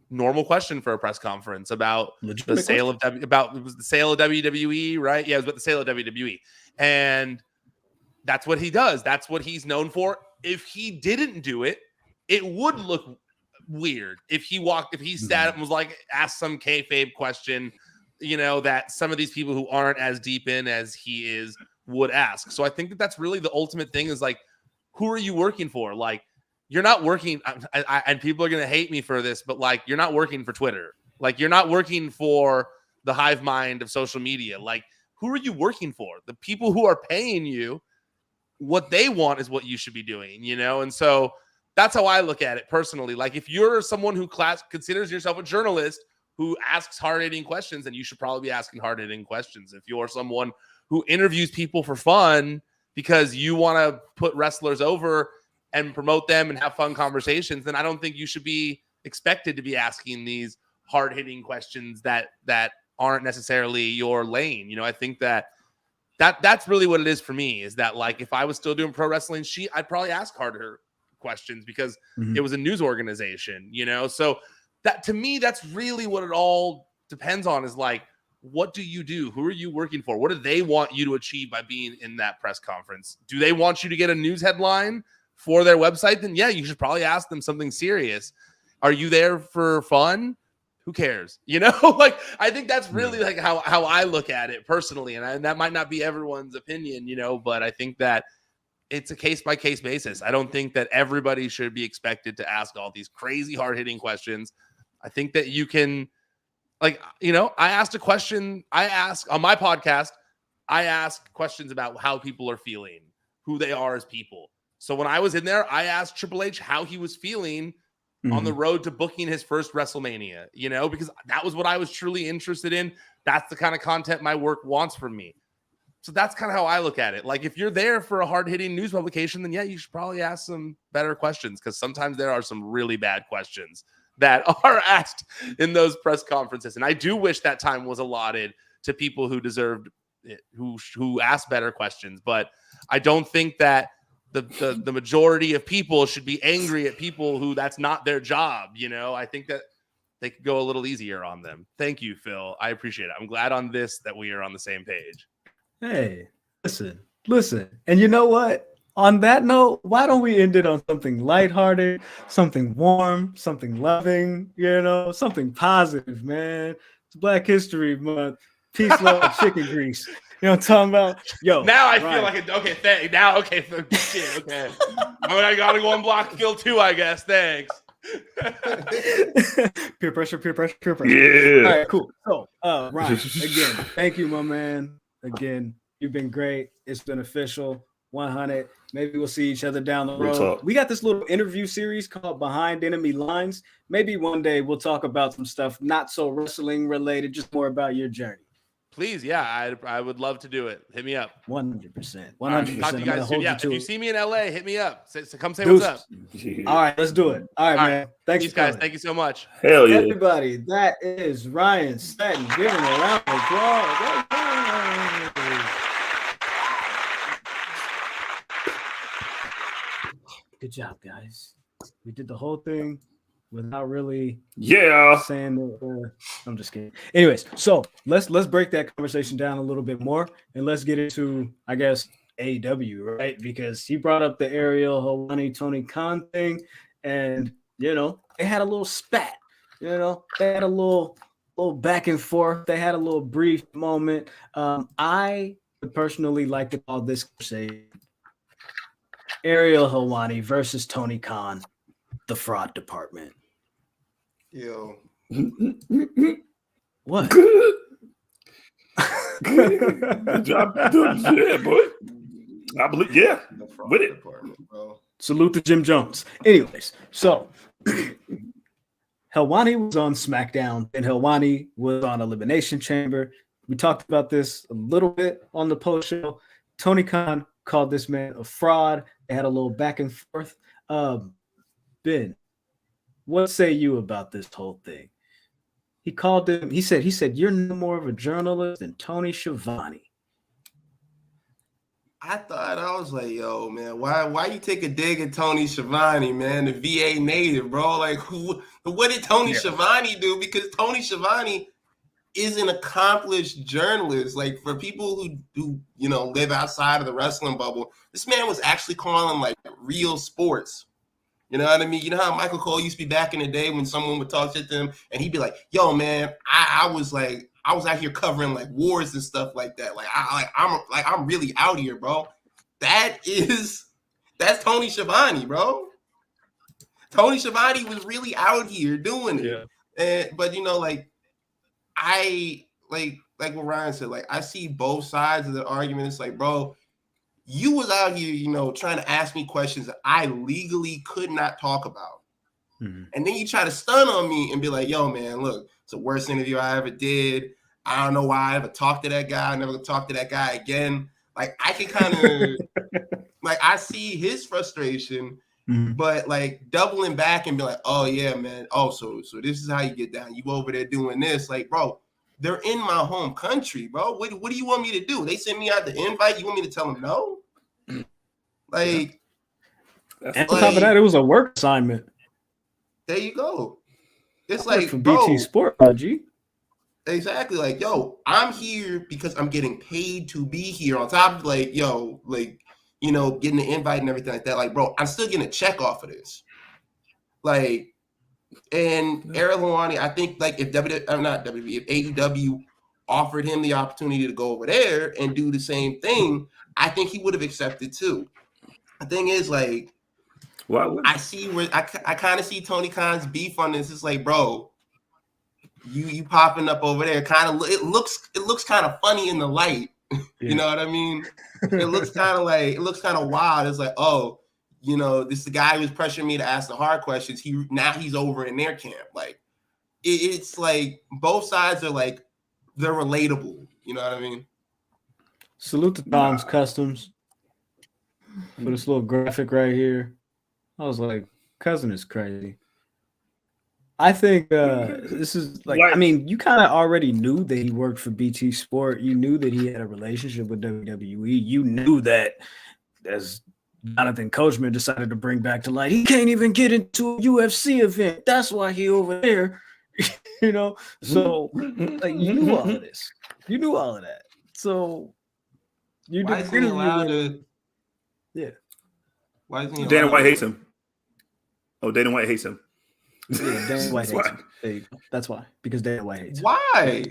normal question for a press conference about the sale of WWE, right? Yeah, it was about the sale of WWE. And that's what he does. That's what he's known for. If he didn't do it, it would look weird if he sat up and was like, asked some kayfabe question, that some of these people who aren't as deep in as he is would ask. So I think that that's really the ultimate thing, is like, who are you working for? Like, you're not working, and people are going to hate me for this, but like, you're not working for Twitter. Like, you're not working for the hive mind of social media. Like, who are you working for? The people who are paying you, what they want is what you should be doing, And so that's how I look at it personally. Like, if you're someone who considers yourself a journalist who asks hard-hitting questions, then you should probably be asking hard-hitting questions. If you're someone who interviews people for fun because you want to put wrestlers over and promote them and have fun conversations, then I don't think you should be expected to be asking these hard-hitting questions that aren't necessarily your lane. I think that's really what it is for me, is that, like, if I was still doing Pro Wrestling Sheet, I'd probably ask harder questions because it was a news organization, So that, to me, that's really what it all depends on, is like, what do you do? Who are you working for? What do they want you to achieve by being in that press conference? Do they want you to get a news headline for their website? Then yeah, you should probably ask them something serious. Are you there for fun? Who cares? Like, I think that's really like how I look at it personally. And that might not be everyone's opinion, but I think that it's a case-by-case basis. I don't think that everybody should be expected to ask all these crazy hard-hitting questions. I think that you can, like, I asked a question. On my podcast, I ask questions about how people are feeling, who they are as people. So when I was in there, I asked Triple H how he was feeling on the road to booking his first WrestleMania, because that was what I was truly interested in. That's the kind of content my work wants from me. So that's kind of how I look at it. Like if you're there for a hard-hitting news publication, then yeah, you should probably ask some better questions because sometimes there are some really bad questions that are asked in those press conferences. And I do wish that time was allotted to people who deserved it, who asked better questions. But I don't think that the majority of people should be angry at people who that's not their job. You know, I think that they could go a little easier on them. Thank you, Phil. I appreciate it. I'm glad on this that we are on the same page. Hey, listen. And you know what? On that note, why don't we end it on something lighthearted, something warm, something loving, something positive, man. It's Black History Month. Peace, love, chicken grease. You know what I'm talking about? Yo. Now I feel like okay, thanks. Now, okay, shit, okay. I gotta go on block Phil too, I guess. Thanks. Peer pressure. Yeah. All right, cool. So, Ryan, again, thank you, my man. Again, you've been great. It's been official. 100. Maybe we'll see each other down the road. We got this little interview series called Behind Enemy Lines. Maybe one day we'll talk about some stuff not so wrestling related, just more about your journey. Please, yeah, I would love to do it. Hit me up. 100%. 100%. Talk to you guys soon. Yeah, if you see me in LA, hit me up. Come say Deuce. What's up. All right, let's do it. All right, man. Thanks, guys. Thank you so much. Hell yeah, everybody. That is Ryan Satin giving a round of applause. Good job, guys. We did the whole thing without really saying that. I'm just kidding. Anyways, so let's break that conversation down a little bit more and let's get into, I guess, AEW, right? Because he brought up the Ariel Helwani Tony Khan thing, and they had a little spat. They had a little back and forth. They had a little brief moment. I would personally like to call this conversation Ariel Helwani versus Tony Khan, the fraud department. Yo. What? Good job. Yeah, boy. I believe, with it. Bro. Salute to Jim Jones. Anyways, so Helwani was on SmackDown and Helwani was on Elimination Chamber. We talked about this a little bit on the post show. Tony Khan called this man a fraud. They had a little back and forth. Ben, what say you about this whole thing? He called him. He said, you're no more of a journalist than Tony Schiavone. I was like, yo, man, why you take a dig at Tony Schiavone, man, the VA native, bro? Like, what did Tony Schiavone do? Because Tony Schiavone is an accomplished journalist. Like, for people who live outside of the wrestling bubble, this man was actually calling like real sports. You know what I mean? You know how Michael Cole used to be back in the day when someone would talk shit to him and he'd be like, yo, man, I was out here covering like wars and stuff like that. I'm really out here, bro. That's Tony Schiavone, bro. Tony Schiavone was really out here doing it. Yeah. But I like what Ryan said, like I see both sides of the argument. It's like, bro, you was out here, trying to ask me questions that I legally could not talk about. Mm-hmm. And then you try to stun on me and be like, yo, man, look, it's the worst interview I ever did. I don't know why I ever talked to that guy. I never gonna talk to that guy again. Like, I can kind of, like, I see his frustration, mm-hmm. but like doubling back and be like, oh yeah, man. Oh, so this is how you get down. You over there doing this. Like, bro, they're in my home country, bro. What do you want me to do? They sent me out the invite. You want me to tell them no? Like, and on top of that, it was a work assignment. There you go. It's like from BT Sport, G. Exactly. Like, yo, I'm here because I'm getting paid to be here. On top of like, yo, like, getting the invite and everything like that. Like, bro, I'm still getting a check off of this. Like, and Ariel Helwani, I think like if AEW offered him the opportunity to go over there and do the same thing, I think he would have accepted too. The thing is, like, I see where I kind of see Tony Khan's beef on this. It's like, bro, you popping up over there, kind of it looks kind of funny in the light. Yeah. You know what I mean? It looks kind of wild. It's like, oh, this is the guy who's pressuring me to ask the hard questions. He's over in their camp. Like, it's like both sides are like they're relatable. You know what I mean? Salute to Tom's Customs for this little graphic right here. I was like, cousin is crazy. I think this is like, I mean, you kind of already knew that he worked for BT Sport. You knew that he had a relationship with WWE. You knew that as Jonathan Coachman decided to bring back to light, he can't even get into a UFC event. That's why he over there, you know? So, like, you knew all of this. You knew all of that. So, you why isn't he allowed to? Yeah. Why isn't he Dana White hates him. Oh, Dana White hates him. Yeah, Dana White hates him. There you go. That's why. Because Dana White hates him. Why?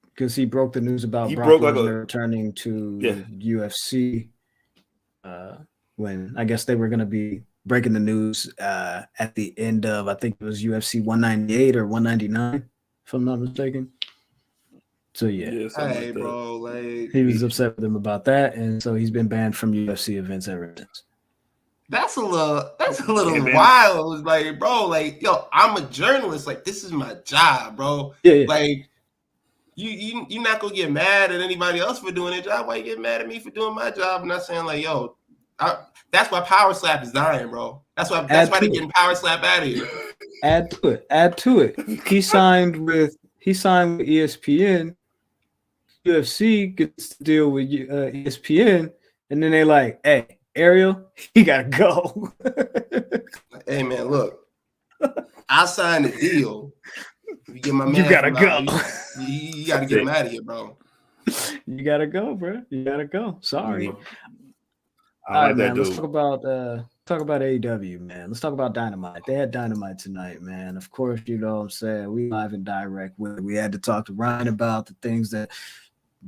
Because he broke the news about Brock Lesnar returning to UFC when I guess they were going to be breaking the news at the end of, I think it was UFC 198 or 199, if I'm not mistaken. So yeah, hey, bro, like he was upset with him about that, and so he's been banned from UFC events ever since. That's a little wild. Like, bro, like, yo, I'm a journalist. Like, this is my job, bro. Yeah. Like, you're not gonna get mad at anybody else for doing their job. Why you get mad at me for doing my job? I'm not saying like, yo, that's why Power Slap is dying, bro. That's why they're getting Power Slap out of here. Add to it. He signed with ESPN. UFC gets to deal with ESPN, and then they like, hey, Ariel, he gotta go. Hey man, look, I signed a deal. If you get my man, you gotta go. You gotta get him out of here, bro. You gotta go, bro. You gotta go. Sorry. All right, man. Let's talk about AEW, man. Let's talk about Dynamite. They had Dynamite tonight, man. Of course, you know what I'm saying. We live and direct with it. We had to talk to Ryan about the things that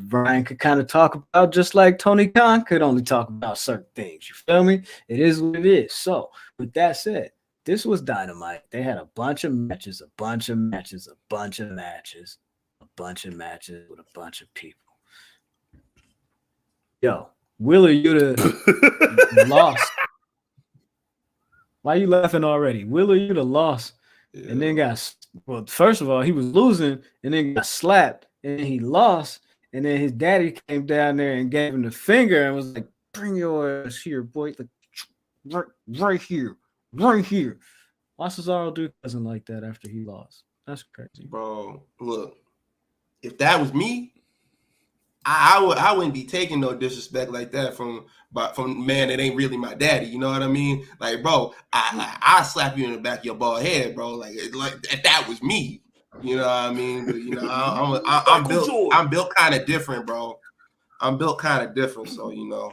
Ryan could kind of talk about, just like Tony Khan could only talk about certain things. You feel me? It is what it is. So, with that said, this was Dynamite. They had a bunch of matches with a bunch of people. Yo, Wheeler Yuta lost. Why are you laughing already? Wheeler Yuta lost and then first of all, he was losing and then got slapped and then he lost. And then his daddy came down there and gave him the finger and was like, bring your ass here, boy. Like, right here. Why Cesaro doesn't like that after he lost? That's crazy. Bro, look, if that was me, I wouldn't be taking no disrespect like that from man that ain't really my daddy. You know what I mean? Like, bro, I slap you in the back of your bald head, bro. Like if that was me. You know what I mean? But, you know, I'm built kind of different, bro. I'm built kind of different, so you know,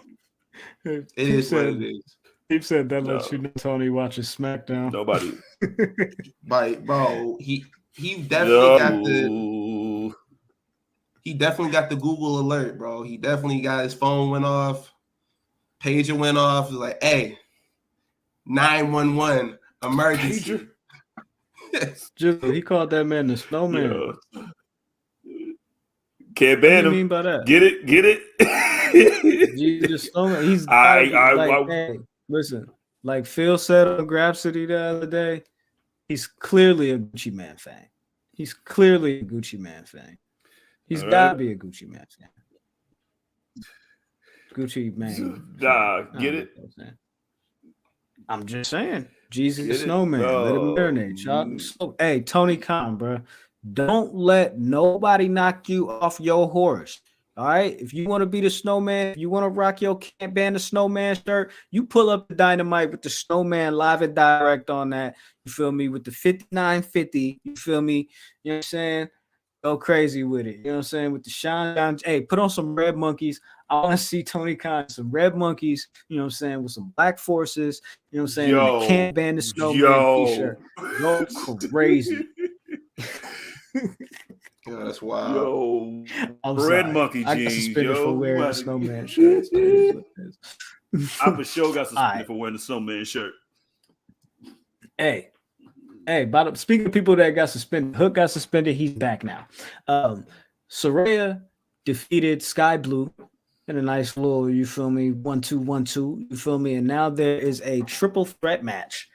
it is what it is. He said that lets you know Tony watches SmackDown. Nobody. But bro, he definitely got the Google alert, bro. He definitely got his phone went off, pager went off. It was like, hey, 911 emergency. Pager. He called that man the snowman. Yeah. Can't ban him. What do you mean by that? Get it? Jesus, snowman. He's listen, like Phil said on Grapsody the other day, he's clearly a Gucci Man fan. He's got to be a Gucci Man fan. Gucci Man. Get it? I'm just saying. Jesus the Snowman. Let him marinate. Hey, Tony Khan, bro. Don't let nobody knock you off your horse. All right? If you want to be the snowman, if you want to rock your Can't Ban the Snowman shirt, you pull up the Dynamite with the Snowman live and direct on that. You feel me? With the 5950. You feel me? You know what I'm saying? Go crazy with it. You know what I'm saying? With the shine. Hey, put on some red monkeys. I want to see Tony Khan, some red monkeys, you know what I'm saying, with some black forces, you know what I'm saying, and Can't Ban the Snowman t-shirt. Go crazy. Yeah, that's wild. Yo, red monkey jeans. I got suspended for wearing a snowman shirt. I for sure got suspended for wearing the snowman shirt. Hey, speaking of people that got suspended, Hook got suspended. He's back now. Saraya defeated Sky Blue in a nice little, you feel me, 1-2-1-2, you feel me? And now there is a triple threat match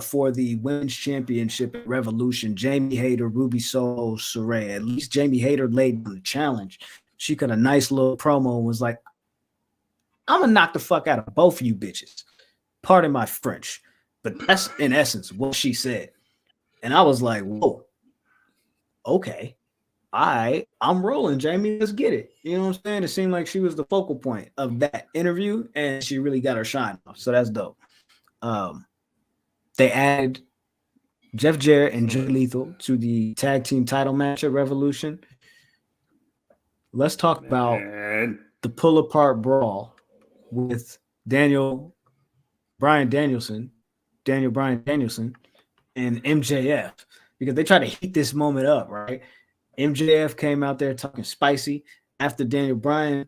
for the women's championship at Revolution. Jamie Hayter, Ruby Soho, Saraya. At least Jamie Hayter laid the challenge she cut a nice little promo and was like, I'm gonna knock the fuck out of both of you bitches. Pardon my French, but that's in essence what she said. And I was like, whoa, okay. I'm rolling, Jamie. Let's get it. You know what I'm saying? It seemed like she was the focal point of that interview, and she really got her shine off. So that's dope. They added Jeff Jarrett and Jay Lethal to the tag team title match at Revolution. Let's talk about the pull apart brawl with Daniel Bryan Danielson, and MJF, because they try to heat this moment up, right? MJF came out there talking spicy after Bryan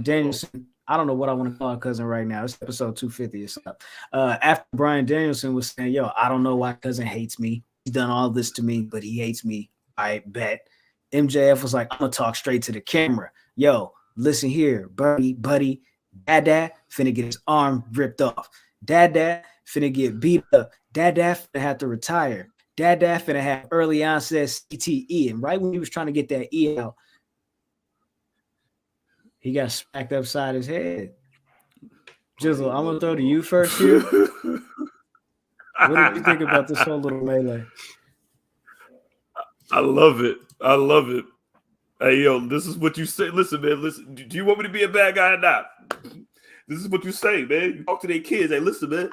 Danielson. I don't know what I want to call cousin right now. It's episode 250 or something. After Bryan Danielson was saying, yo, I don't know why cousin hates me. He's done all this to me, but he hates me. I bet. MJF was like, I'm going to talk straight to the camera. Yo, listen here, buddy. Dada finna get his arm ripped off. Dada finna get beat up. Dada finna have to retire. Dada finna have early onset CTE. And right when he was trying to get that E out, he got smacked upside his head. Jizzle, I'm going to throw to you first here. What did you think about this whole little melee? I love it. Hey, yo, this is what you say. Listen, man, listen. Do you want me to be a bad guy or not? This is what you say, man. You talk to their kids. Hey, listen, man,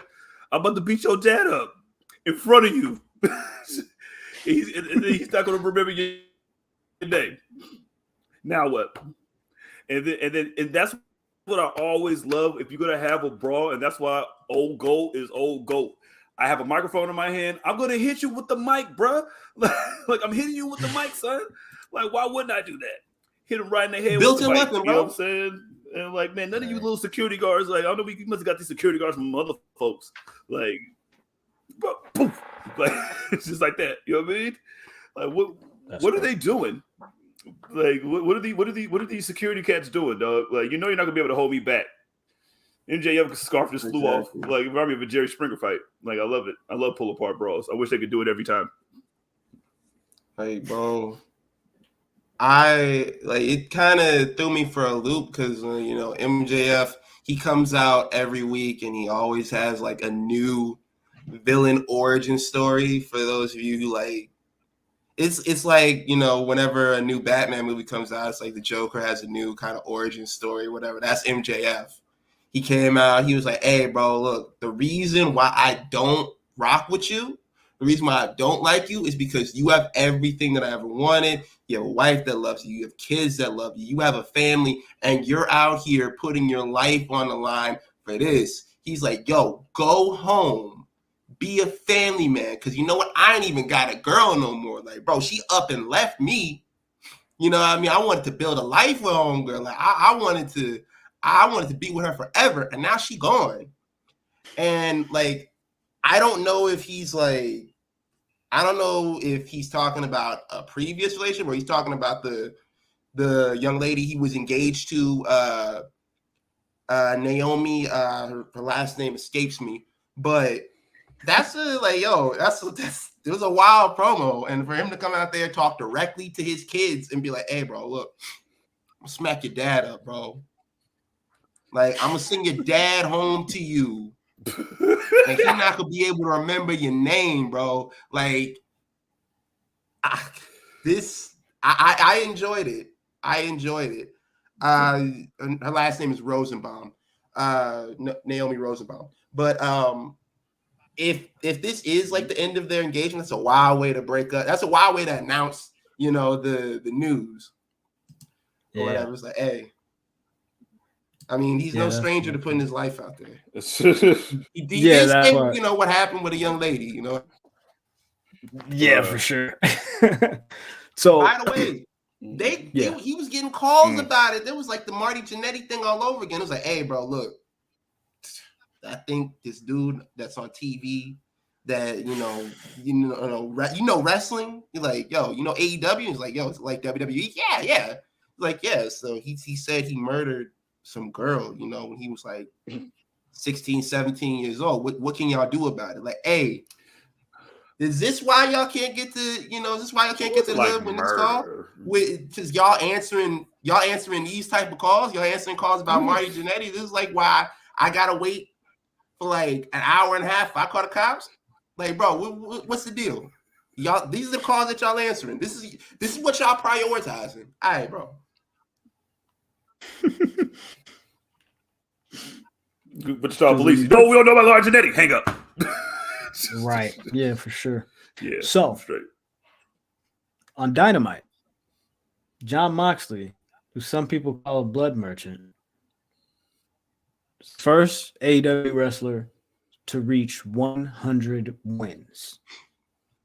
I'm about to beat your dad up in front of you. he's not going to remember your name. Now what? And that's what I always love. If you're going to have a brawl, and that's why old GOAT is old GOAT. I have a microphone in my hand. I'm going to hit you with the mic, bro. Like, I'm hitting you with the mic, son. Like, why wouldn't I do that? Hit him right in the head with the mic. Weapon, you know what I'm saying? And like, man, none of you little security guards, like, I don't know, you must have got these security guards from other folks. Like, bro, poof. Like, it's just like that. You know what I mean? Like, what are they doing? Like, what are these security cats doing, dog? Like, you know, you're not gonna be able to hold me back. MJF scarf just flew off. Like, it reminded me of a Jerry Springer fight. Like, I love it. I love pull apart brawls. I wish they could do it every time. Hey, bro. It kind of threw me for a loop because MJF, he comes out every week and he always has like a new villain origin story. For those of you who like, it's like, whenever a new Batman movie comes out, it's like the Joker has a new kind of origin story, whatever. That's MJF. He came out, he was like, hey, bro, look, the reason why I don't rock with you, the reason why I don't like you is because you have everything that I ever wanted. You have a wife that loves you. You have kids that love you. You have a family, and you're out here putting your life on the line for this. He's like, yo, go home. Be a family man. Because you know what? I ain't even got a girl no more. Like, bro, she up and left me. You know what I mean? I wanted to build a life with homegirl. Like, I wanted to be with her forever. And now she gone. And, like, I don't know if he's talking about a previous relationship or he's talking about the young lady he was engaged to, Naomi. Her last name escapes me, but it was a wild promo. And for him to come out there, talk directly to his kids and be like, hey, bro, look, I'm gonna smack your dad up, bro. Like, I'm gonna send your dad home to you. And he's not gonna be able to remember your name, bro. Like, I enjoyed it. Her last name is Rosenbaum, Naomi Rosenbaum. But if this is like the end of their engagement, that's a wild way to break up. That's a wild way to announce, the news or whatever. It's like, hey. I mean, he's no stranger to putting his life out there. He did say, what happened with a young lady, Yeah, for sure. So, by the way, he was getting calls about it. There was like the Marty Jannetty thing all over again. It was like, hey, bro, look, I think this dude that's on TV that wrestling. You're like, yo, AEW. He's like, yo, it's like WWE. Yeah. Like, yeah. So he said he murdered some girl, when he was like 16, 17 years old. What can y'all do about it? Like, hey, Is this why y'all can't get to, is this why y'all can't get to the hood when it's called? Because y'all answering these type of calls, y'all answering calls about Marty Jannetty. This is like why I gotta wait for like an hour and a half if I call the cops. Like, bro, what's the deal? Y'all, these are the calls that y'all answering. This is what y'all prioritizing. All right, bro. But y'all police. No, we don't know about Marty Jannetty. Hang up. Right. Yeah, for sure. Yeah. So straight. On Dynamite, Jon Moxley, who some people call a blood merchant, first AEW wrestler to reach 100 wins.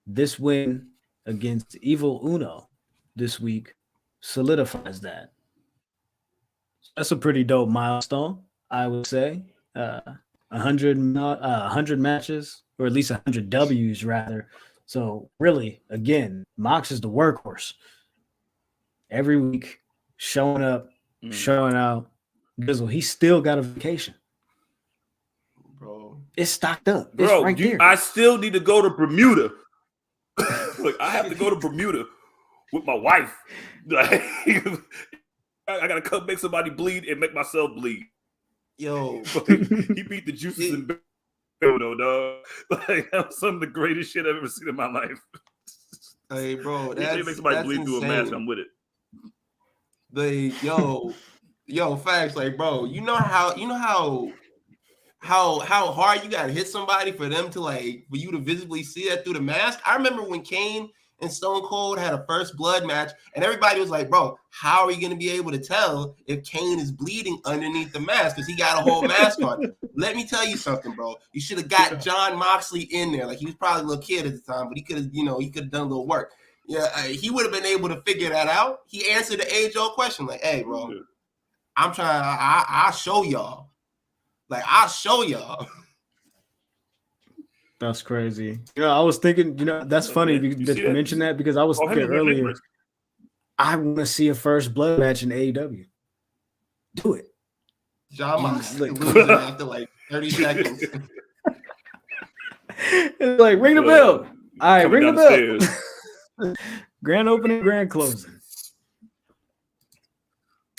This win against Evil Uno this week solidifies that. That's a pretty dope milestone, I would say. 100 matches, or at least 100 W's rather. So really, again, Mox is the workhorse. Every week, showing up, showing out. Bizzle, he still got a vacation. Bro, it's stocked up. It's bro, right there. I still need to go to Bermuda. Look, I have to go to Bermuda with my wife. Like, I gotta come make somebody bleed and make myself bleed. Yo, he beat the juices in Bermuda, dog. Like, that was some of the greatest shit I've ever seen in my life. Hey, bro, that's make somebody bleed insane. through a mask. I'm with it. Yo, facts. Like, bro, you know how hard you gotta hit somebody for them to for you to visibly see that through the mask. I remember when Kane and Stone Cold had a first blood match, and everybody was like, bro, how are you gonna be able to tell if Kane is bleeding underneath the mask because he got a whole mask on? Let me tell you something, bro. You should have got Jon Moxley in there. Like, he was probably a little kid at the time, but he could have, he could have done a little work. Yeah, he would have been able to figure that out. He answered the age-old question, like, hey, bro, I'm trying, I'll show y'all. Like, I'll show y'all. That's crazy. I was thinking, that's funny that you mentioned that because I was thinking earlier, I want to see a first blood match in AEW. Do it. Jon Moxley losing after 30 seconds. It's like, ring the bell. All right, ring the bell. Grand opening, grand closing.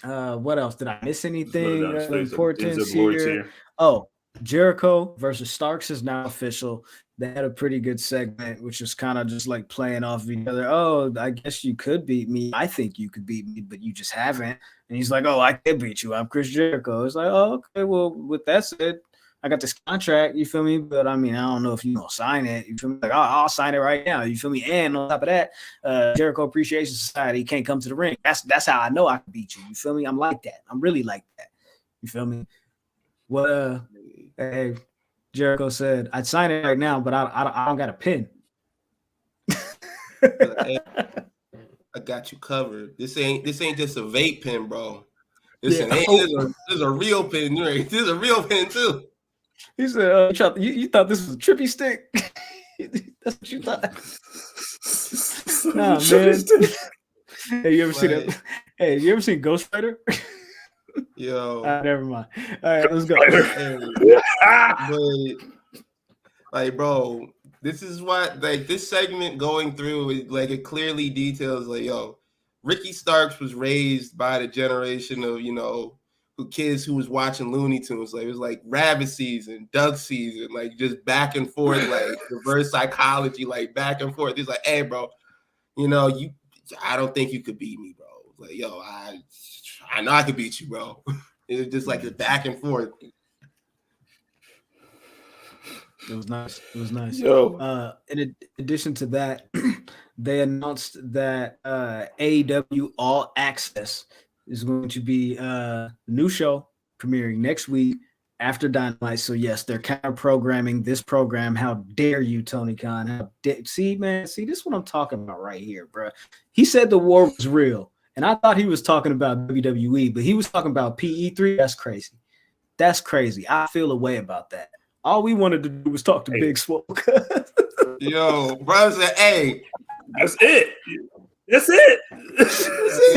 What else? Did I miss anything of importance here? Oh, Jericho versus Starks is now official. They had a pretty good segment, which is kind of just like playing off each other. Oh, I guess you could beat me. I think you could beat me, but you just haven't. And he's like, oh, I could beat you. I'm Chris Jericho. It's like, oh, okay. Well, with that said, I got this contract. You feel me? But I mean, I don't know if you're going to sign it. You feel me? Like, I'll sign it right now. You feel me? And on top of that, Jericho Appreciation Society can't come to the ring. That's how I know I can beat you. You feel me? I'm like that. I'm really like that. You feel me? What hey, Jericho said, I'd sign it right now, but I don't got a pin. Hey, I got you covered. This ain't just a vape pen, bro. This is a real pen. This is a real pen too. He said, you thought this was a trippy stick? That's what you thought. Nah, man. Hey, you ever seen that? Hey, you ever seen Ghost Rider? Yo, never mind. All right, let's go. But, bro, this is what this segment going through, it clearly details Ricky Starks was raised by the generation of kids who was watching Looney Tunes. It was like Rabbit season, Doug season, just back and forth, reverse psychology, back and forth. He's like, hey, bro, I don't think you could beat me, bro. I know I could beat you, bro. It was just a back and forth. It was nice. It was nice. Yo. In addition to that, they announced that AEW All Access is going to be a new show premiering next week after Dynamite. So yes, they're kind of programming this program. How dare you, Tony Khan? See, this is what I'm talking about right here, bro. He said the war was real. And I thought he was talking about WWE, but he was talking about PE3. That's crazy. That's crazy. I feel a way about that. All we wanted to do was talk to Big Swole. Yo, bro said, hey. That's it. That's it.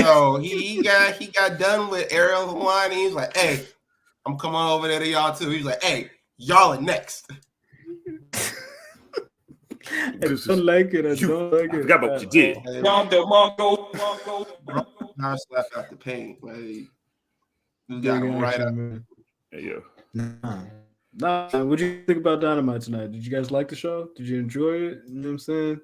Yo, he got done with Ariel Helwani. He's like, hey, I'm coming over there to y'all too. He's like, hey, y'all are next. I don't like it. I don't like it. I forgot about what you did. Now slap out the paint. Like, you got him right up. Hey, yo. Nah. What do you think about Dynamite tonight? Did you guys like the show? Did you enjoy it? You know what I'm saying?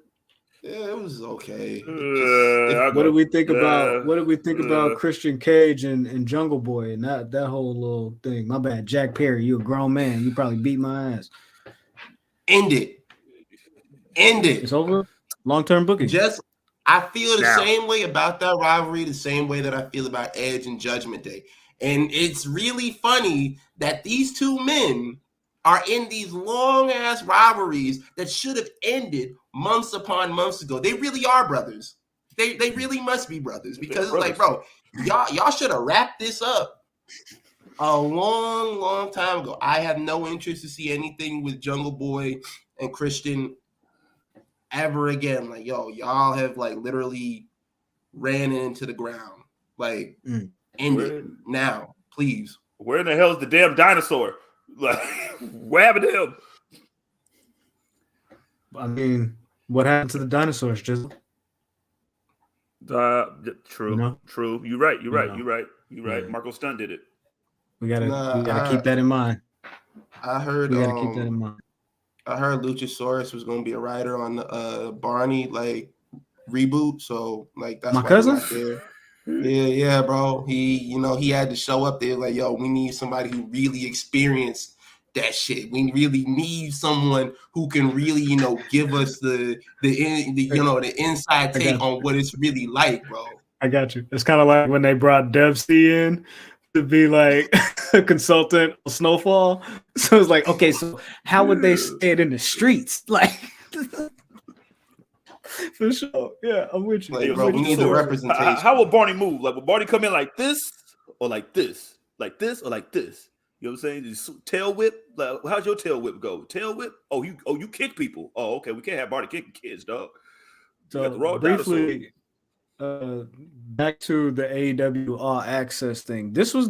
Yeah, it was okay. What did we think about? What did we think about Christian Cage and Jungle Boy and that whole little thing? My bad, Jack Perry. You a grown man. You probably beat my ass. End it. It's over. Long-term booking. I feel the same way about that rivalry, the same way that I feel about Edge and Judgment Day. And it's really funny that these two men are in these long-ass rivalries that should have ended months upon months ago. They really are brothers. They really must be brothers because it's like, bro, y'all should have wrapped this up a long, long time ago. I have no interest to see anything with Jungle Boy and Christian ever again. Like, yo, y'all have like literally ran into the ground. Like, end it now, please. Where in the hell is the damn dinosaur? Like, what happened to him? I mean, what happened to the dinosaurs, Jizzle? True. You're right. Marco Stunt did it. We gotta keep that in mind. I heard we gotta keep that in mind. I heard Luchasaurus was gonna be a writer on the Barney like reboot. So like that's my cousin. Right there. Yeah, bro. He had to show up there like, yo, we need somebody who really experienced that shit. We really need someone who can really, give us the inside take on what it's really like, bro. I got you. It's kind of like when they brought Dev C in to be like a consultant on Snowfall. So it's like, okay, so how would they say it in the streets? Like, for sure. Yeah, I'm with you. Like, bro, we need the representation. How will Barney move? Like, will Barney come in like this or like this? Like this or like this? You know what I'm saying? Just tail whip. Like, how's your tail whip go? Tail whip? Oh, you kick people. Oh, okay. We can't have Barney kicking kids, dog. So briefly, back to the AEW All Access thing. This was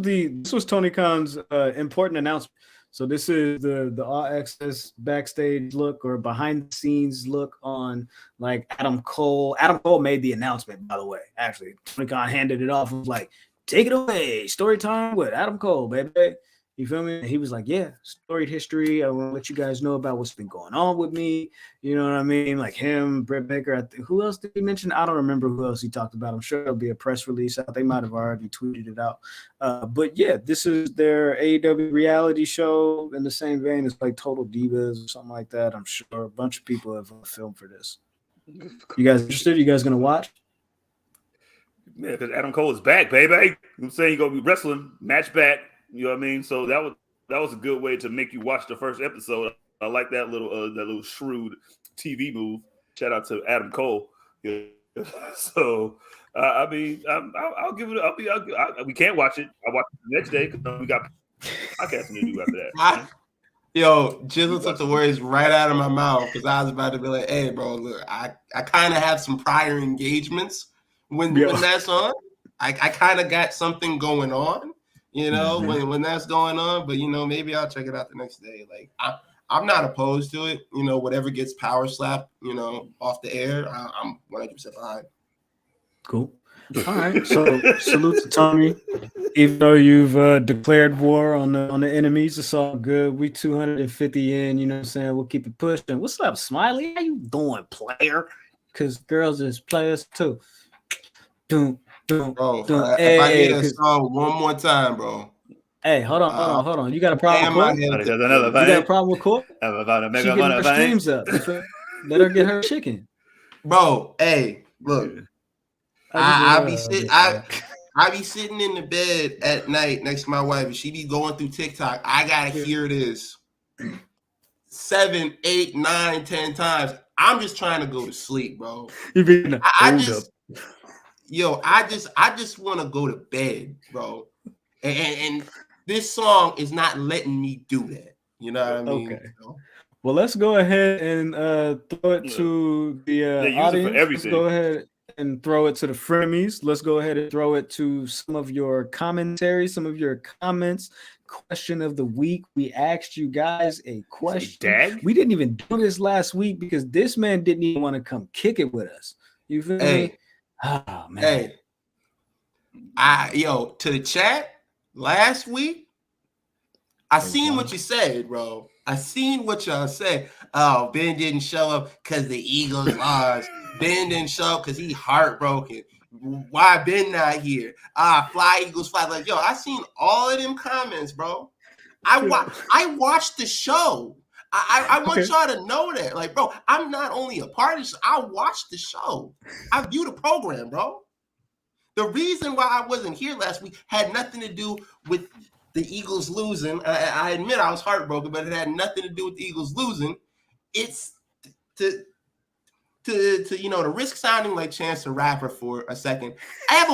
Tony Khan's important announcement. So this is the All Access backstage look or behind the scenes look on like Adam Cole. Adam Cole made the announcement, by the way. Actually, Tony Khan handed it off and was like, "Take it away, story time with Adam Cole, baby." You feel me? And he was like, yeah, storied history. I want to let you guys know about what's been going on with me. You know what I mean? Like him, Britt Baker. Who else did he mention? I don't remember who else he talked about. I'm sure there'll be a press release out. They might have already tweeted it out. But yeah, this is their AEW reality show in the same vein as like Total Divas or something like that. I'm sure a bunch of people have filmed for this. You guys interested? You guys going to watch? Yeah, because Adam Cole is back, baby. You know what I'm saying? He's going to be wrestling, match back. You know what I mean? So that was a good way to make you watch the first episode. I like that little shrewd TV move. Shout out to Adam Cole. Yeah. So I mean, I'll give it. We can't watch it. I'll watch it the next day because we got podcasting to do after that. Yo, Jizzle took the words right out of my mouth because I was about to be like, "Hey, bro, look, I kind of have some prior engagements when that's on. I kind of got something going on." When that's going on, but maybe I'll check it out the next day. Like I'm not opposed to it. Whatever gets power slapped, off the air, I'm 100% behind. Cool. All right. So salute to Tony. Even though you've declared war on the enemies, it's all good. We 250 in. You know what I'm saying? We'll keep it pushing. What's up, Smiley? How you doing, player? Because girls is players too. Bro, if I hear that song one more time, bro. Hey, hold on. You got a problem with Cole? You got a problem with Cole? She getting her streams up. Let her get her chicken. Bro, hey, look. I be sitting in the bed at night next to my wife, and she be going through TikTok. I gotta hear this 7, 8, 9, 10 times. I'm just trying to go to sleep, bro. I just want to go to bed, bro. And this song is not letting me do that. You know what I mean? Okay. Well, let's go ahead and throw it to the audience. Let's go ahead. and throw it to the frenemies. Let's go ahead and throw it to some of your commentary, some of your comments. Question of the week. We asked you guys a question. We didn't even do this last week because this man didn't even want to come kick it with us. You feel me? Oh, man. To the chat last week, I seen what you said, bro. I seen what y'all said. Oh, Ben didn't show up because the Eagles lost. Ben didn't show up because he heartbroken. Why Ben not here? Fly Eagles fly. Like, yo, I seen all of them comments, bro. I watched the show. I want y'all to know that. Like, bro, I'm not only a part of this, I watched the show. I view the program, bro. The reason why I wasn't here last week had nothing to do with the Eagles losing. I admit I was heartbroken, but it had nothing to do with the Eagles losing. It's to risk sounding like Chance the Rapper for a second. I have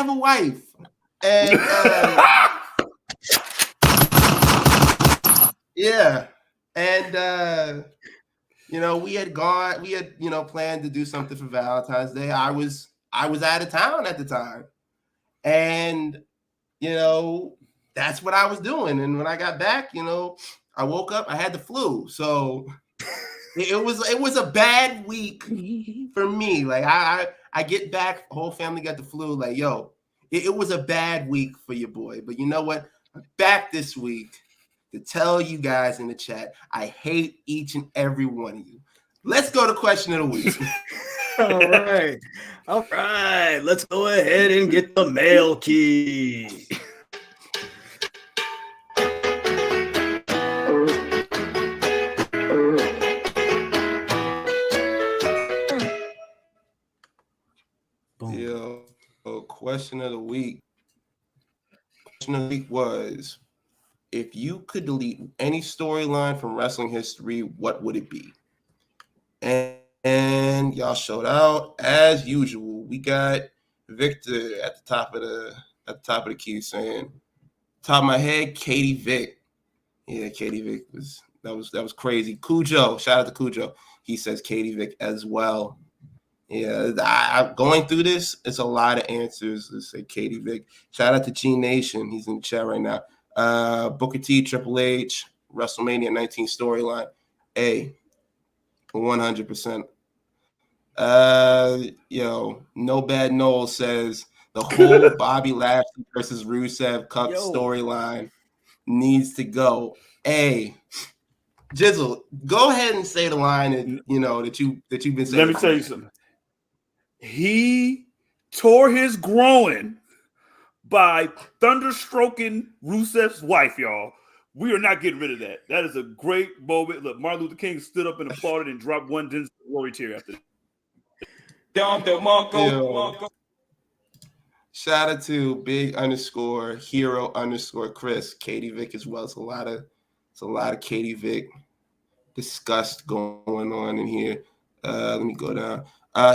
a wife. And yeah. And we had planned to do something for Valentine's Day. I was out of town at the time. And that's what I was doing. And when I got back, I woke up, I had the flu. So it was a bad week for me. Like I get back, whole family got the flu. Like, yo, it was a bad week for your boy. But you know what? I'm back this week to tell you guys in the chat, I hate each and every one of you. Let's go to question of the week. All right. Let's go ahead and get the mail key. Question of the week. Question of the week was, if you could delete any storyline from wrestling history, what would it be? And y'all showed out as usual. We got Victor at the top of the queue saying, top of my head, Katie Vick. Yeah, Katie Vick was crazy. Cujo, shout out to Cujo. He says Katie Vick as well. Yeah, I'm going through this. It's a lot of answers. Let's say Katie Vick. Shout out to G Nation. He's in the chat right now. Booker T, Triple H, WrestleMania 19 storyline. 100%. No Bad Noel says the whole Bobby Lashley versus Rusev Cup storyline needs to go. Jizzle, go ahead and say the line that you've been saying. Let me tell you something. He tore his groin by thunderstroking Rusev's wife, y'all. We are not getting rid of that. That is a great moment. Look, Martin Luther King stood up and applauded and dropped one Denzel glory tear after that. Shout out to big_hero_Chris, Katie Vick as well. It's a lot of Katie Vick disgust going on in here. Let me go down.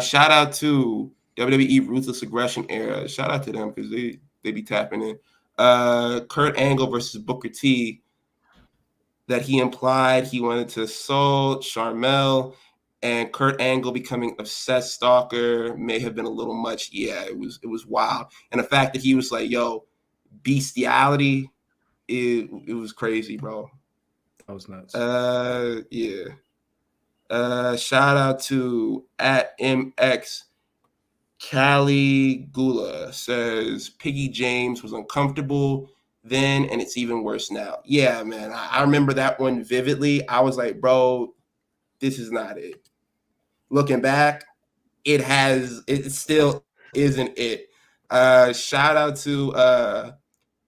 Shout out to WWE Ruthless Aggression Era. Shout out to them because they be tapping in. Kurt Angle versus Booker T, that he implied he wanted to assault Sharmell, and Kurt Angle becoming obsessed stalker may have been a little much. Yeah, it was wild. And the fact that he was like, yo, bestiality, it was crazy, bro. That was nuts. Yeah. Shout out to @MX Caligula says Piggy James was uncomfortable then, and it's even worse now. Yeah, man, I remember that one vividly. I was like, bro, this is not it. Looking back, it still isn't it. Shout out to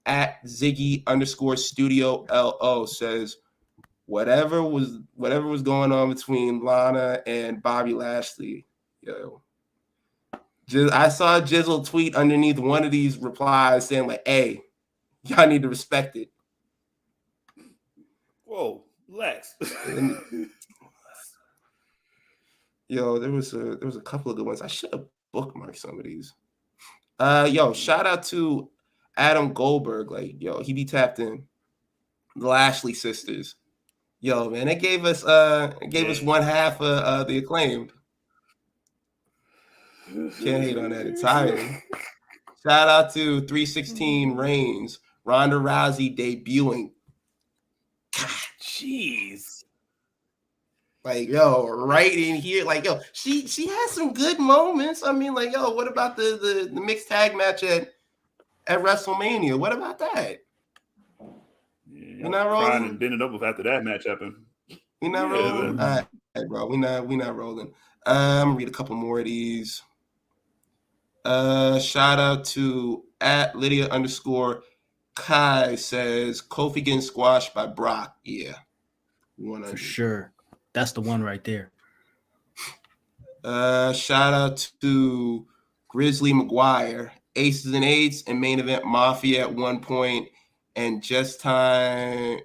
@Ziggy_Studio LO says, whatever was going on between Lana and Bobby Lashley, yo. I saw Jizzle tweet underneath one of these replies saying like, "Hey, y'all need to respect it." Whoa, relax. Yo, there was a couple of good ones. I should have bookmarked some of these. Shout out to Adam Goldberg. Like, yo, he be tapped in. The Lashley sisters. Yo, man, it gave us one half of the Acclaimed. Can't hate on that entirely. Shout out to 316 Reigns, Ronda Rousey debuting. God, jeez. Like, yo, right in here, like, yo, she has some good moments. I mean, like, yo, what about the mixed tag match at WrestleMania? What about that? Yeah, We're not rolling. Crying and bending over after that match happened. We're not rolling. All right, bro. We're not rolling. I'm gonna read a couple more of these. Shout out to @Lydia_Kai says Kofi getting squashed by Brock. Yeah, for sure. That's the one right there. Shout out to Grizzly McGuire, Aces and Eights, and Main Event Mafia at one point, and time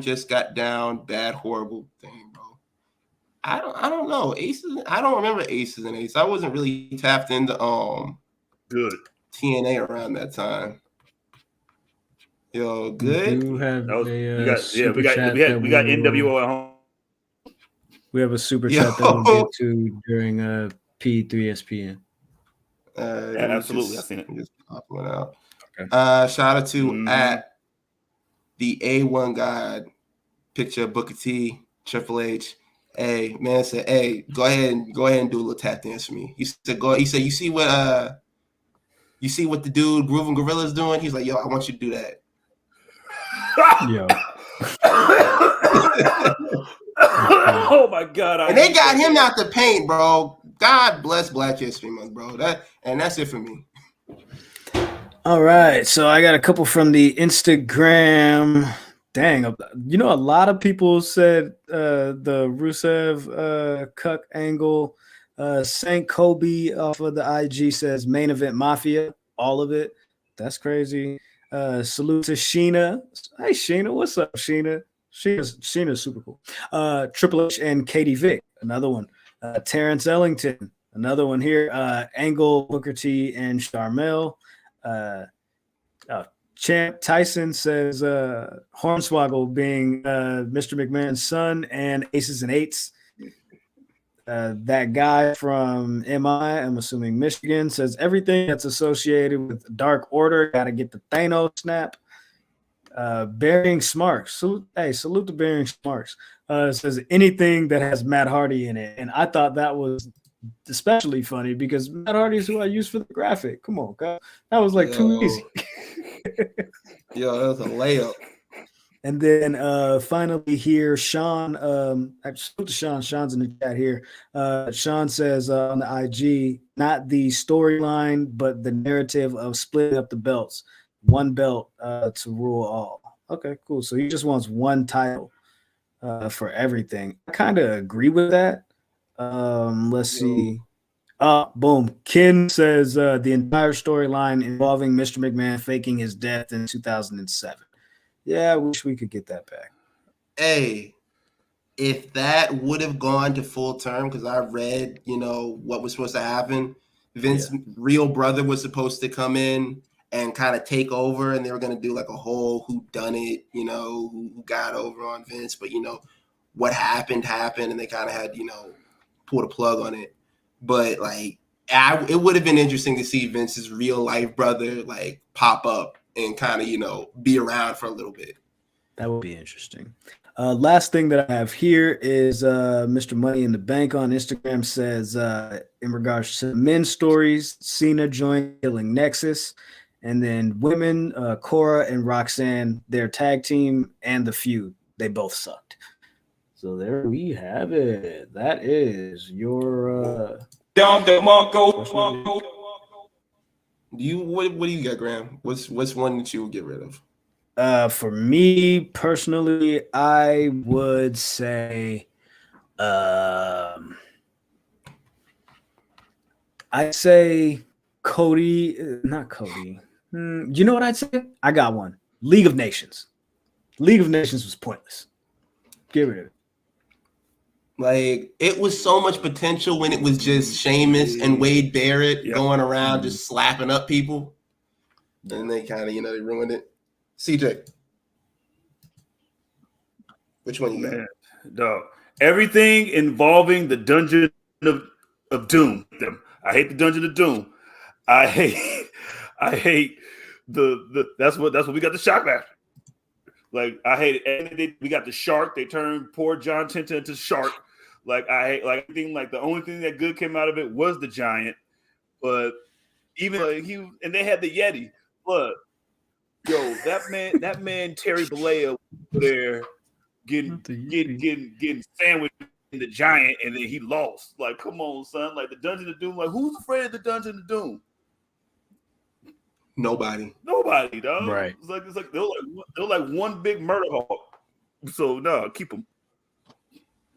just got down. Bad, horrible thing, bro. I don't know. Aces. I don't remember Aces and Eights. I wasn't really tapped into good TNA around that time. Yo, good. We do have we got NWO at home. We have a super chat that we'll get to during P3SPN. Yeah, absolutely. I've seen it. Just pop one out. Okay. Shout out to the A1 God picture of Booker T, Triple H. Hey, man said, hey, go ahead and do a little tap dance for me. He said, you see what the dude Groovin' Gorilla's doing? He's like, yo, I want you to do that. Yo. Oh my God! And they got him out the paint, bro. God bless Black History Month, bro. That's it for me. All right, so I got a couple from the Instagram. Dang, a lot of people said the Rusev Cuck angle. Saint Kobe off of the IG says Main Event Mafia, all of it. That's crazy. Salute to Sheena. Hey, Sheena, what's up, Sheena? Sheena's super cool. Triple H and Katie Vick, another one. Terrence Ellington, another one here. Angle, Booker T, and Sharmell. Champ Tyson says Hornswoggle being Mr. McMahon's son and Aces and Eights. That guy from I'm assuming Michigan, says everything that's associated with Dark Order. Got to get the Thanos snap. Bearing Smarks. Salute to Bearing Smarks. Says anything that has Matt Hardy in it. And I thought that was especially funny because Matt Hardy is who I use for the graphic. Come on, God. That was like too easy. Yo, that was a layup. And then finally here, Sean, salute to Sean. Sean's in the chat here. Sean says on the IG, not the storyline, but the narrative of splitting up the belts. One belt to rule all. Okay, cool. So he just wants one title for everything. I kind of agree with that. Let's see. Boom. Ken says the entire storyline involving Mr. McMahon faking his death in 2007. Yeah, I wish we could get that back. Hey, if that would have gone to full term, because I read, what was supposed to happen. Vince's real brother was supposed to come in and kind of take over, and they were going to do like a whole whodunit, who got over on Vince, but what happened, and they kind of had, pull the plug on it. But like, it would have been interesting to see Vince's real life brother like pop up and kind of, be around for a little bit. That would be interesting. Last thing that I have here is Mr. Money in the Bank on Instagram says, in regards to men's stories, Cena joined Killing Nexus. And then women, Cora and Roxanne, their tag team and the feud, they both sucked. So there we have it. That is your What do you got, Graham? What's one that you would get rid of? For me personally, I would say I'd say Cody, not Cody. You know what I'd say? I got one. League of Nations. League of Nations was pointless. Get rid of it. Like, it was so much potential when it was just Sheamus and Wade Barrett going around just slapping up people. And they kind of, they ruined it. CJ. Which one you got? Dog. Everything involving the Dungeon of Doom. I hate the Dungeon of Doom. I hate the that's what we got the shock match. Like I hate it. And we got the shark. They turned poor John Tenta into shark. Like I hate like everything. Like the only thing that good came out of it was the giant. But even like they had the Yeti. But yo, that man Terry Bollea there getting sandwiched in the giant, and then he lost. Like, come on, son. Like the Dungeon of Doom. Like, who's afraid of the Dungeon of Doom? Nobody, dog. Right. It's like they're like one big murder hawk. So no, keep them.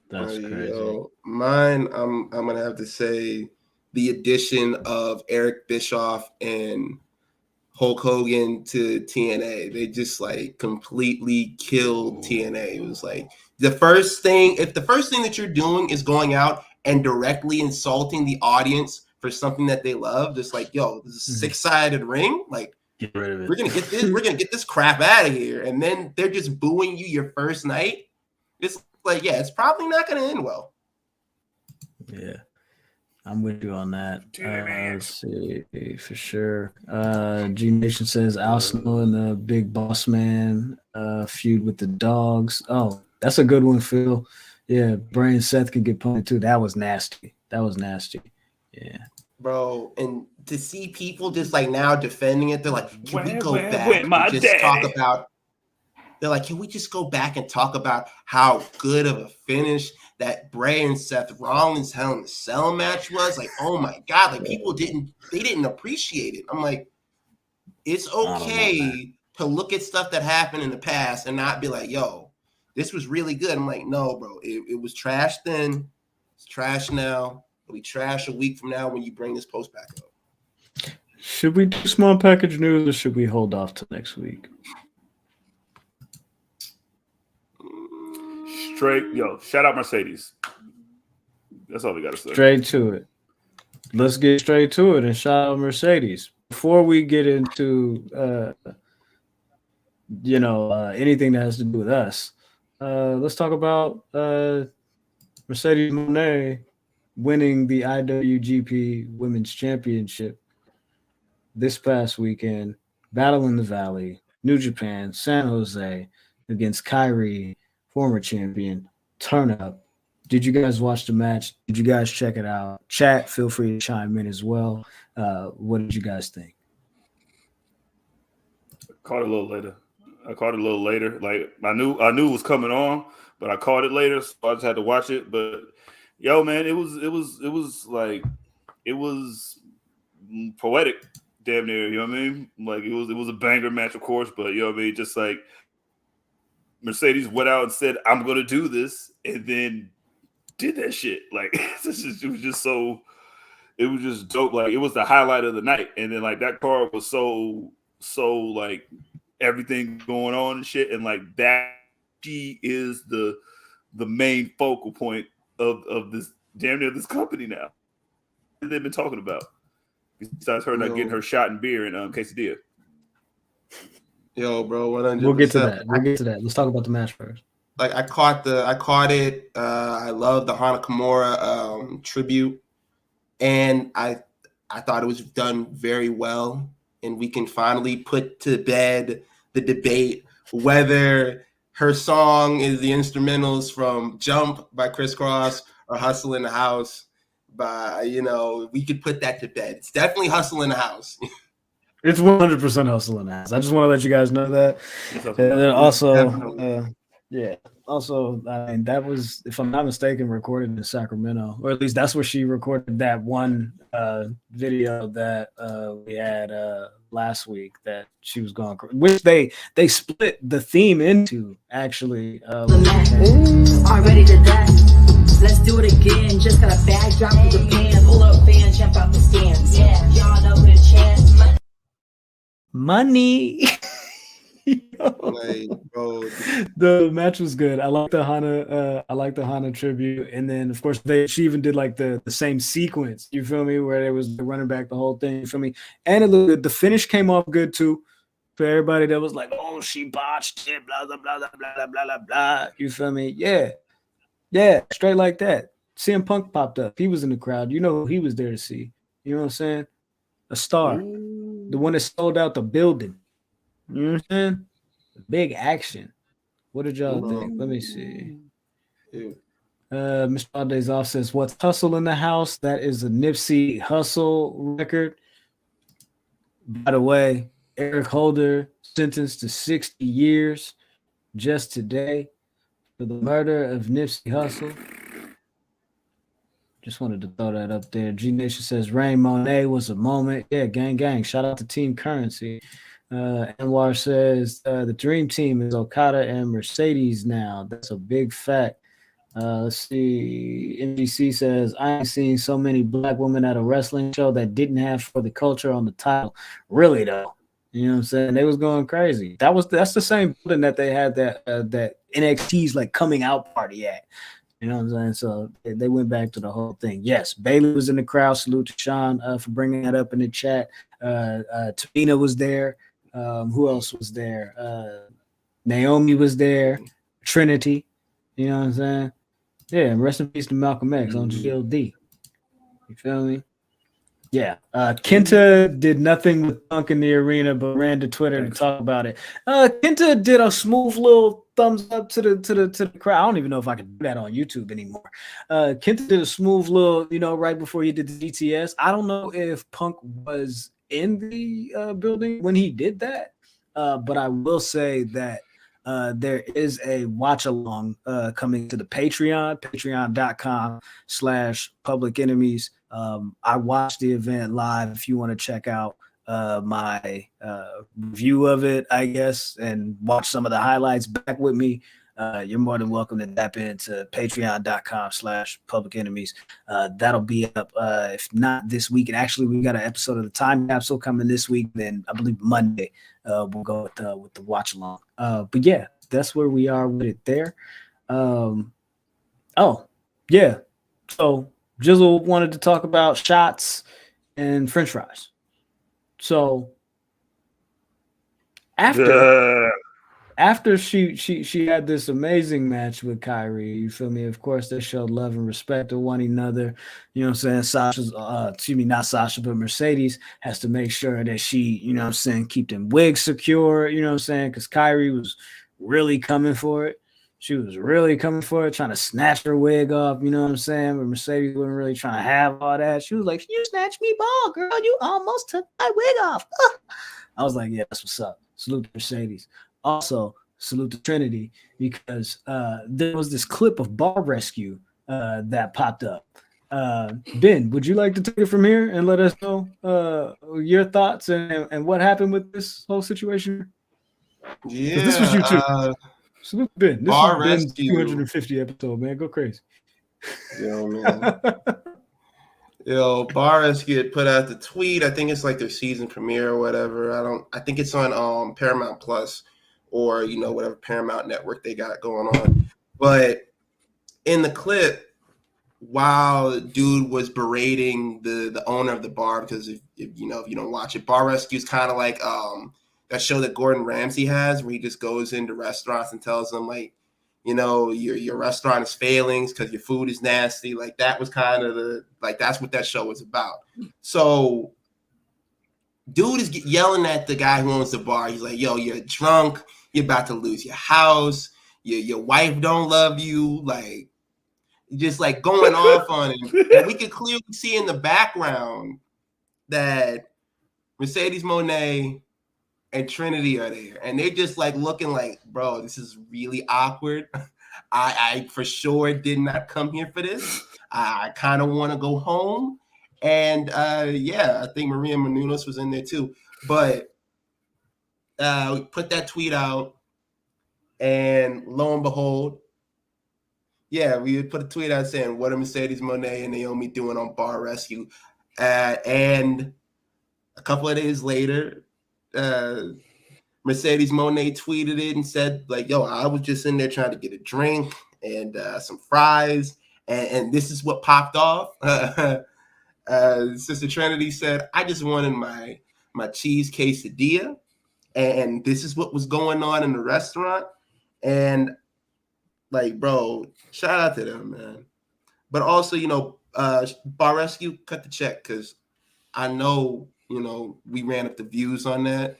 That's crazy. Mine, I'm gonna have to say the addition of Eric Bischoff and Hulk Hogan to TNA. They just like completely killed TNA. It was like if the first thing that you're doing is going out and directly insulting the audience for something that they love, just like, yo, this is a 6-sided ring. Like, get rid of it. We're gonna get this crap out of here. And then they're just booing you your first night. It's like, yeah, it's probably not gonna end well. Yeah. I'm with you on that. Let's see for sure. G Nation says Al Snow and the Big Boss Man feud with the Dogs. Oh, that's a good one, Phil. Yeah, Bray and Seth can get punted too. That was nasty. Yeah, bro. And to see people just like now defending it, they're like, can we go back and just talk about? They're like, can we just go back and talk about how good of a finish that Bray and Seth Rollins Hell in the Cell match was? Like, oh my God, like people didn't appreciate it. I'm like, it's okay to look at stuff that happened in the past and not be like, yo, this was really good. I'm like, no, bro, it was trash then. It's trash now. It'll be trash a week from now when you bring this post back up. Should we do small package news or should we hold off till next week? Shout out Mercedes. That's all we got to say. Straight to it. Let's get straight to it and shout out Mercedes. Before we get into, anything that has to do with us, let's talk about Mercedes Moné winning the IWGP Women's Championship this past weekend, Battle in the Valley, New Japan, San Jose, against Kairi, former champion. Turn up. Did you guys watch the match? Did you guys check it out? Chat, feel free to chime in as well. What did you guys think? I caught it a little later. Like I knew it was coming on, but I caught it later, so I just had to watch it. But yo, man, it was poetic, damn near. You know what I mean? Like it was a banger match, of course, but you know what I mean? Just like Mercedes went out and said, "I'm gonna do this," and then did that shit. Like it was just dope. Like it was the highlight of the night, and then like that card was so like everything going on and shit, and like that she is the main focal point of this damn near this company now. What they've been talking about besides her not getting her shot in beer and quesadilla. Yo, bro, 100%. We'll get to that. Let's talk about the match first. Like I caught it. I love the Hana Kimura tribute, and I thought it was done very well. And we can finally put to bed the debate whether her song is the instrumentals from "Jump" by Criss Cross or "Hustle in the House" by we could put that to bed. It's definitely "Hustle in the House." It's 100% Hustle in the House. I just want to let you guys know that. And then also, Also, I mean, that was, if I'm not mistaken, recorded in Sacramento, or at least that's where she recorded that one video that we had last week that she was going, which they split the theme into, actually. Already did that. Let's do it again. Just got a bag drop to the pan. Pull up fans, jump out the stands. Yeah, y'all know who the chance. Money. Like, bro. The match was good. I like the Hana tribute, and then of course she even did like the same sequence. You feel me? Where it was running back the whole thing. You feel me? And it looked good. The finish came off good too. For everybody that was like, "Oh, she botched it," blah blah blah blah blah blah blah blah. You feel me? Yeah, straight like that. CM Punk popped up. He was in the crowd. You know who he was there to see. You know what I'm saying? A star. Ooh. The one that sold out the building. You know what I'm saying? Big action. What did y'all think? Let me see. Mr. Alday's off says, what's Hustle in the House? That is a Nipsey Hussle record. By the way, Eric Holder sentenced to 60 years just today for the murder of Nipsey Hussle. Just wanted to throw that up there. G Nation says Rain Moné was a moment. Yeah, gang. Shout out to Team Currency. Anwar says the dream team is Okada and Mercedes now. That's a big fact. Let's see. MGC says I ain't seen so many black women at a wrestling show that didn't have For the Culture on the title. Really though, you know what I'm saying? They was going crazy. That's the same building that they had that NXT's like coming out party at. You know what I'm saying? So they went back to the whole thing. Yes, Bailey was in the crowd. Salute to Sean for bringing that up in the chat. Tamina was there. Who else was there? Naomi was there. Trinity. You know what I'm saying? Yeah, rest in peace to Malcolm X on GLD. You feel me? Yeah. Kenta did nothing with Punk in the arena, but ran to Twitter to talk about it. Kenta did a smooth little thumbs up to the crowd. I don't even know if I can do that on YouTube anymore. Kenta did a smooth little, right before he did the GTS. I don't know if Punk was in the building when he did that, but I will say that there is a watch along coming to the patreon.com/Public Enemies. I watched the event live. If you want to check out my review of it, I guess, and watch some of the highlights back with me, you're more than welcome to tap into patreon.com/Public Enemies. That'll be up if not this week. And actually, we got an episode of the Time Capsule coming this week. Then I believe Monday we'll go with the watch along. But yeah, that's where we are with it there. Oh yeah, so Jizzle wanted to talk about shots and French fries. So after she had this amazing match with Kairi, you feel me? Of course, they showed love and respect to one another. You know what I'm saying? Not Sasha, but Mercedes has to make sure that she, you know what I'm saying, keep them wigs secure, you know what I'm saying? Because Kairi was really coming for it. She was really coming for it, trying to snatch her wig off, you know what I'm saying? But Mercedes wasn't really trying to have all that. She was like, you snatched me ball, girl. You almost took my wig off. I was like, yeah, that's what's up. Salute to Mercedes. Also, salute to Trinity, because there was this clip of Bar Rescue that popped up. Ben, would you like to take it from here and let us know your thoughts and what happened with this whole situation? Yeah. This was you too. Salute Ben. This Bar is Ben's Rescue. 250 episode, man. Go crazy. Yo, man. Bar Rescue had put out the tweet. I think it's like their season premiere or whatever. I think it's on Paramount Plus or whatever Paramount network they got going on. But in the clip, while dude was berating the owner of the bar, because if you don't watch it, Bar Rescue is kind of like that show that Gordon Ramsay has, where he just goes into restaurants and tells them like, your restaurant is failing because your food is nasty. Like that was kind of that's what that show was about. So dude is yelling at the guy who owns the bar. He's like, yo, you're drunk. You're about to lose your house. Your wife don't love you. Like, just like going off on him. And we could clearly see in the background that Mercedes Moné and Trinity are there. And they're just like looking like, bro, this is really awkward. I for sure did not come here for this. I kind of want to go home. And I think Maria Menounos was in there too. But we put that tweet out, and lo and behold, we would put a tweet out saying, what are Mercedes Moné and Naomi doing on Bar Rescue? And a couple of days later, Mercedes Moné tweeted it and said, like, yo, I was just in there trying to get a drink and some fries, and this is what popped off. Sister Trinity said, I just wanted my cheese quesadilla, and this is what was going on in the restaurant. And like, bro, shout out to them, man. But also, Bar Rescue, cut the check, because I know, we ran up the views on that,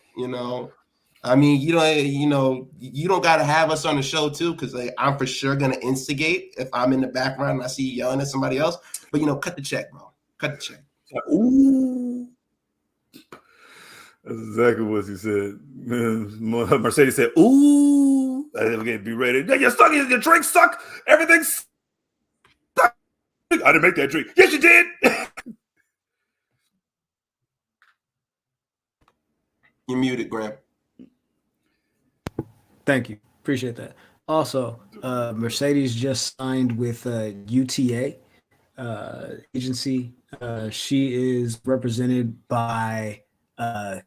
I mean, you don't got to have us on the show too, because I'm for sure gonna instigate if I'm in the background and I see you yelling at somebody else. But cut the check, bro. Cut the check. Ooh, that's exactly what he said. Mercedes said, "Ooh, I didn't be ready. You suck. Your drink suck. Everything suck. I didn't make that drink. Yes, you did." You're muted, Graham. Thank you. Appreciate that. Also, Mercedes just signed with UTA agency. She is represented by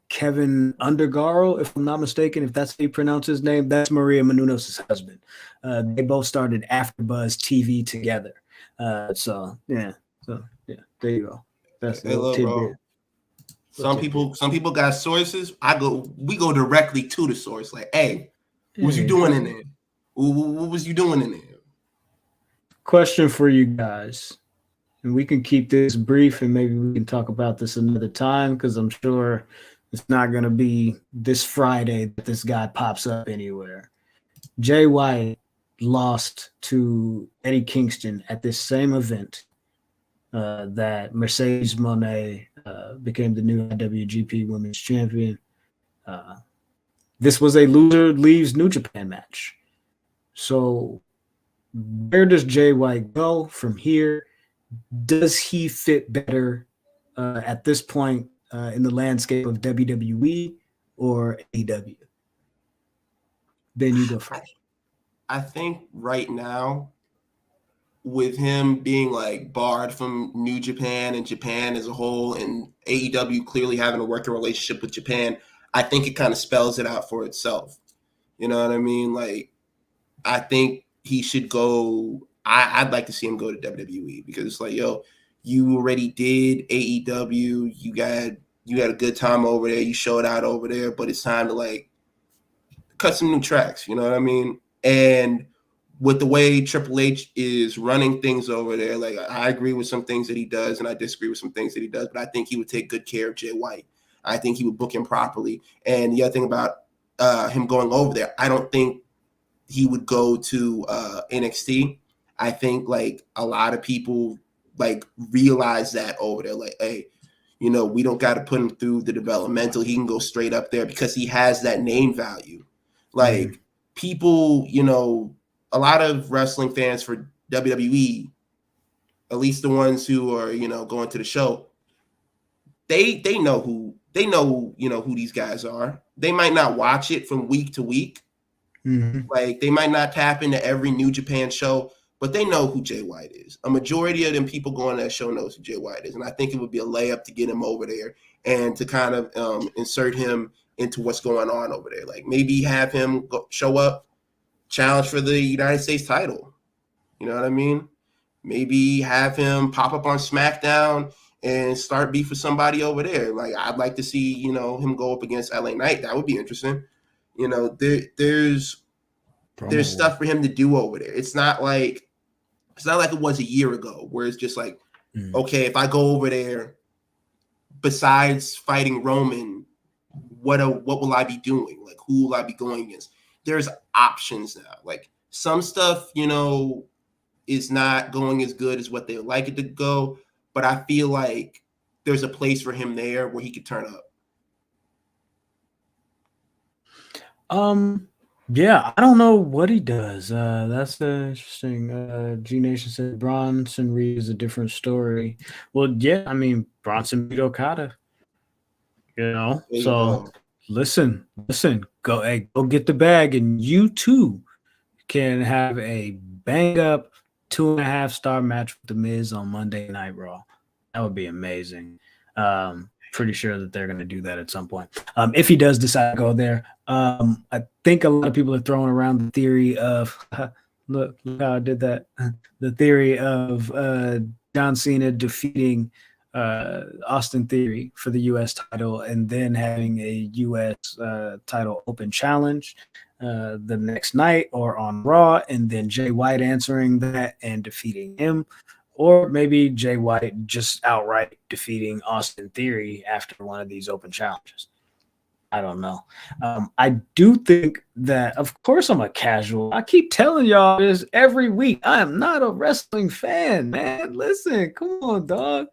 Kevin Undergaro, if I'm not mistaken, if that's how you pronounce his name. That's Maria Menounos' husband. They both started AfterBuzz TV together. So there you go. That's the little tidbit. Bro. Some people got sources. We go directly to the source. Like, hey, what was you doing in there? What was you doing in there? Question for you guys, and we can keep this brief, and maybe we can talk about this another time, because I'm sure it's not going to be this Friday that this guy pops up anywhere. Jay White lost to Eddie Kingston at this same event that Mercedes Moné became the new IWGP Women's Champion. This was a loser leaves New Japan match. So where does Jay White go from here? Does he fit better at this point in the landscape of WWE or AEW? Then you go first. I think right now, with him being like barred from New Japan and Japan as a whole, and AEW clearly having a working relationship with Japan, I think it kind of spells it out for itself. You know what I mean? Like, I think he should go. I'd like to see him go to WWE, because it's like, yo, you already did AEW. You had a good time over there. You showed out over there, but it's time to like cut some new tracks. You know what I mean? And with the way Triple H is running things over there, like, I agree with some things that he does, and I disagree with some things that he does, but I think he would take good care of Jay White. I think he would book him properly. And the other thing about him going over there, I don't think he would go to NXT. I think like a lot of people like realize that over there, like, hey, we don't got to put him through the developmental. He can go straight up there because he has that name value. Like, people, a lot of wrestling fans for WWE, at least the ones who are, going to the show, they know who who these guys are. They might not watch it from week to week. Like, they might not tap into every New Japan show, but they know who Jay White is. A majority of them people going to that show knows who Jay White is. And I think it would be a layup to get him over there and to kind of insert him into what's going on over there. Like, maybe have him show up, challenge for the United States title. You know what I mean? Maybe have him pop up on SmackDown and start beef with somebody over there. Like, I'd like to see, him go up against LA Knight. That would be interesting. There's stuff for him to do over there. It's not like it was a year ago, where it's just like, okay, if I go over there, besides fighting Roman, what will I be doing? Like, who will I be going against? There's options now. Like, some stuff, is not going as good as what they would like it to go, but I feel like there's a place for him there where he could turn up. Yeah, I don't know what he does. That's interesting. G Nation said Bronson Reed is a different story. Well, yeah, I mean, Bronson beat Okada. So listen, go get the bag, and you too can have a bang up 2.5-star match with The Miz on Monday Night Raw. That would be amazing. Pretty sure that they're going to do that at some point. If he does decide to go there, I think a lot of people are throwing around the theory of look how I did that. The theory of John Cena defeating Austin Theory for the U.S. title, and then having a U.S. Title open challenge the next night or on Raw, and then Jay White answering that and defeating him. or maybe Jay White just outright defeating Austin Theory after one of these open challenges. I don't know. I do think that, of course, I'm a casual. I keep telling y'all this every week. I am not a wrestling fan, man. Listen, come on, dog.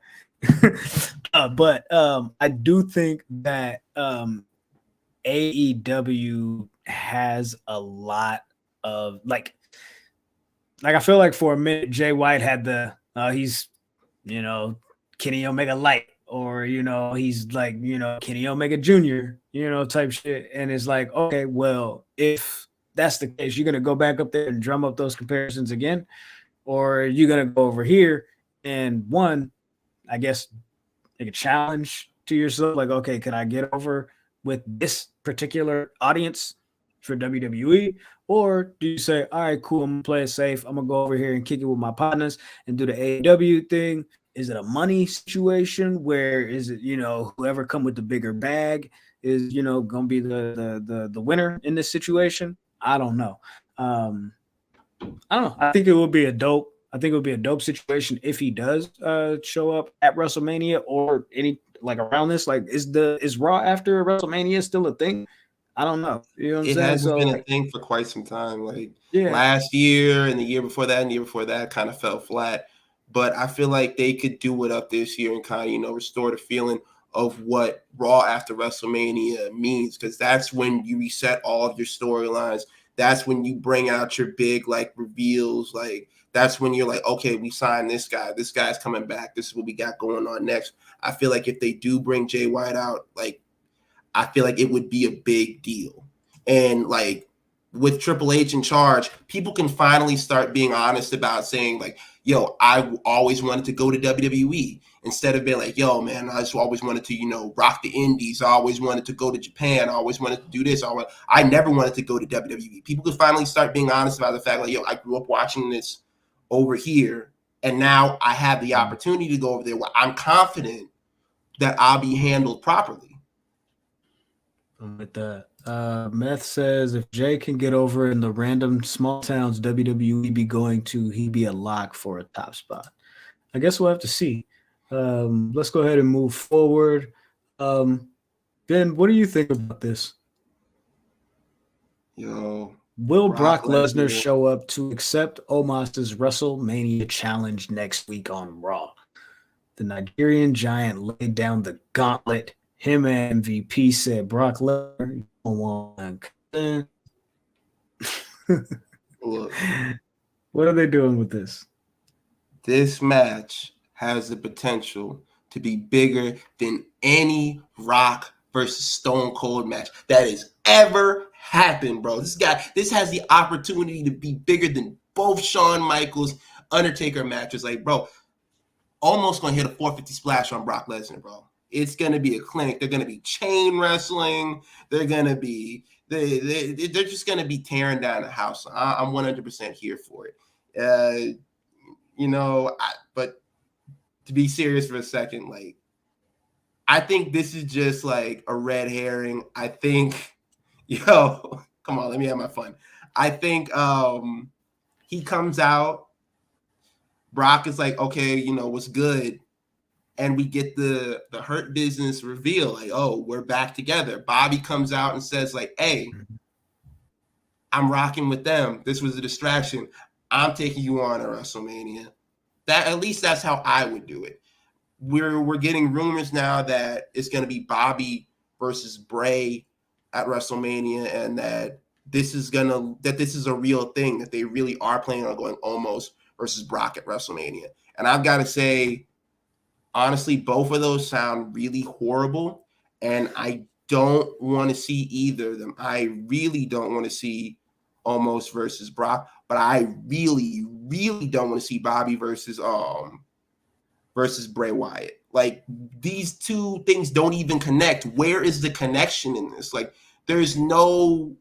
But I do think that AEW has a lot of like I feel like for a minute Jay White had the he's Kenny Omega Light, or he's like Kenny Omega Jr. Type shit, and it's like, okay, well, if that's the case, you're gonna go back up there and drum up those comparisons again, or you're gonna go over here and I guess make a challenge to yourself, like, okay, can I get over with this particular audience for WWE? Or do you say, all right, cool, I'm gonna play it safe, I'm gonna go over here and kick it with my partners and do the AEW thing? Is it a money situation where is it, whoever come with the bigger bag is, gonna be the winner in this situation? I don't know. I don't know. I think it would be a dope situation if he does show up at WrestleMania or any like around this. Like, is Raw after WrestleMania still a thing? I don't know. You know what I'm saying? It hasn't been a thing for quite some time. Like yeah. Last year and the year before that and the year before that kind of fell flat. But I feel like they could do it up this year and kind of, restore the feeling of what Raw after WrestleMania means, because that's when you reset all of your storylines. That's when you bring out your big like reveals. Like that's when you're like, okay, we signed this guy. This guy's coming back. This is what we got going on next. I feel like if they do bring Jay White out, like I feel like it would be a big deal. And like with Triple H in charge, people can finally start being honest about saying like, yo, I always wanted to go to WWE, instead of being like, yo, man, I just always wanted to, rock the indies. I always wanted to go to Japan. I always wanted to do this. I never wanted to go to WWE. People can finally start being honest about the fact like, yo, I grew up watching this over here, and now I have the opportunity to go over there where I'm confident that I'll be handled properly. With that, Meth says if Jay can get over in the random small towns WWE be going to, he'd be a lock for a top spot. I guess we'll have to see. Let's go ahead and move forward. Ben, what do you think about this? Yo, will Brock Lesnar show up to accept Omos's WrestleMania challenge next week on Raw? The Nigerian giant laid down the gauntlet. Him and MVP said, Brock Lesnar, you don't want to. Look, what are they doing with this? This match has the potential to be bigger than any Rock versus Stone Cold match that has ever happened, bro. This has the opportunity to be bigger than both Shawn Michaels, Undertaker matches. Like, bro, almost gonna hit a 450 splash on Brock Lesnar, bro. It's going to be a clinic. They're going to be chain wrestling. They're going to be they're just going to be tearing down the house. I'm 100% here for it. But to be serious for a second, like I think this is just like a red herring. I think, come on, let me have my fun. I think he comes out. Brock is like, okay, what's good? And we get the Hurt Business reveal, like, oh, we're back together. Bobby comes out and says, like, hey, I'm rocking with them. This was a distraction. I'm taking you on at WrestleMania. At least that's how I would do it. We're getting rumors now that it's going to be Bobby versus Bray at WrestleMania, and that this is a real thing, that they really are planning on going Omos versus Brock at WrestleMania. And I've got to say, honestly, both of those sound really horrible, and I don't want to see either of them. I really don't want to see Omos versus Brock, but I really, really don't want to see Bobby versus Bray Wyatt. Like, these two things don't even connect. Where is the connection in this? Like, there's no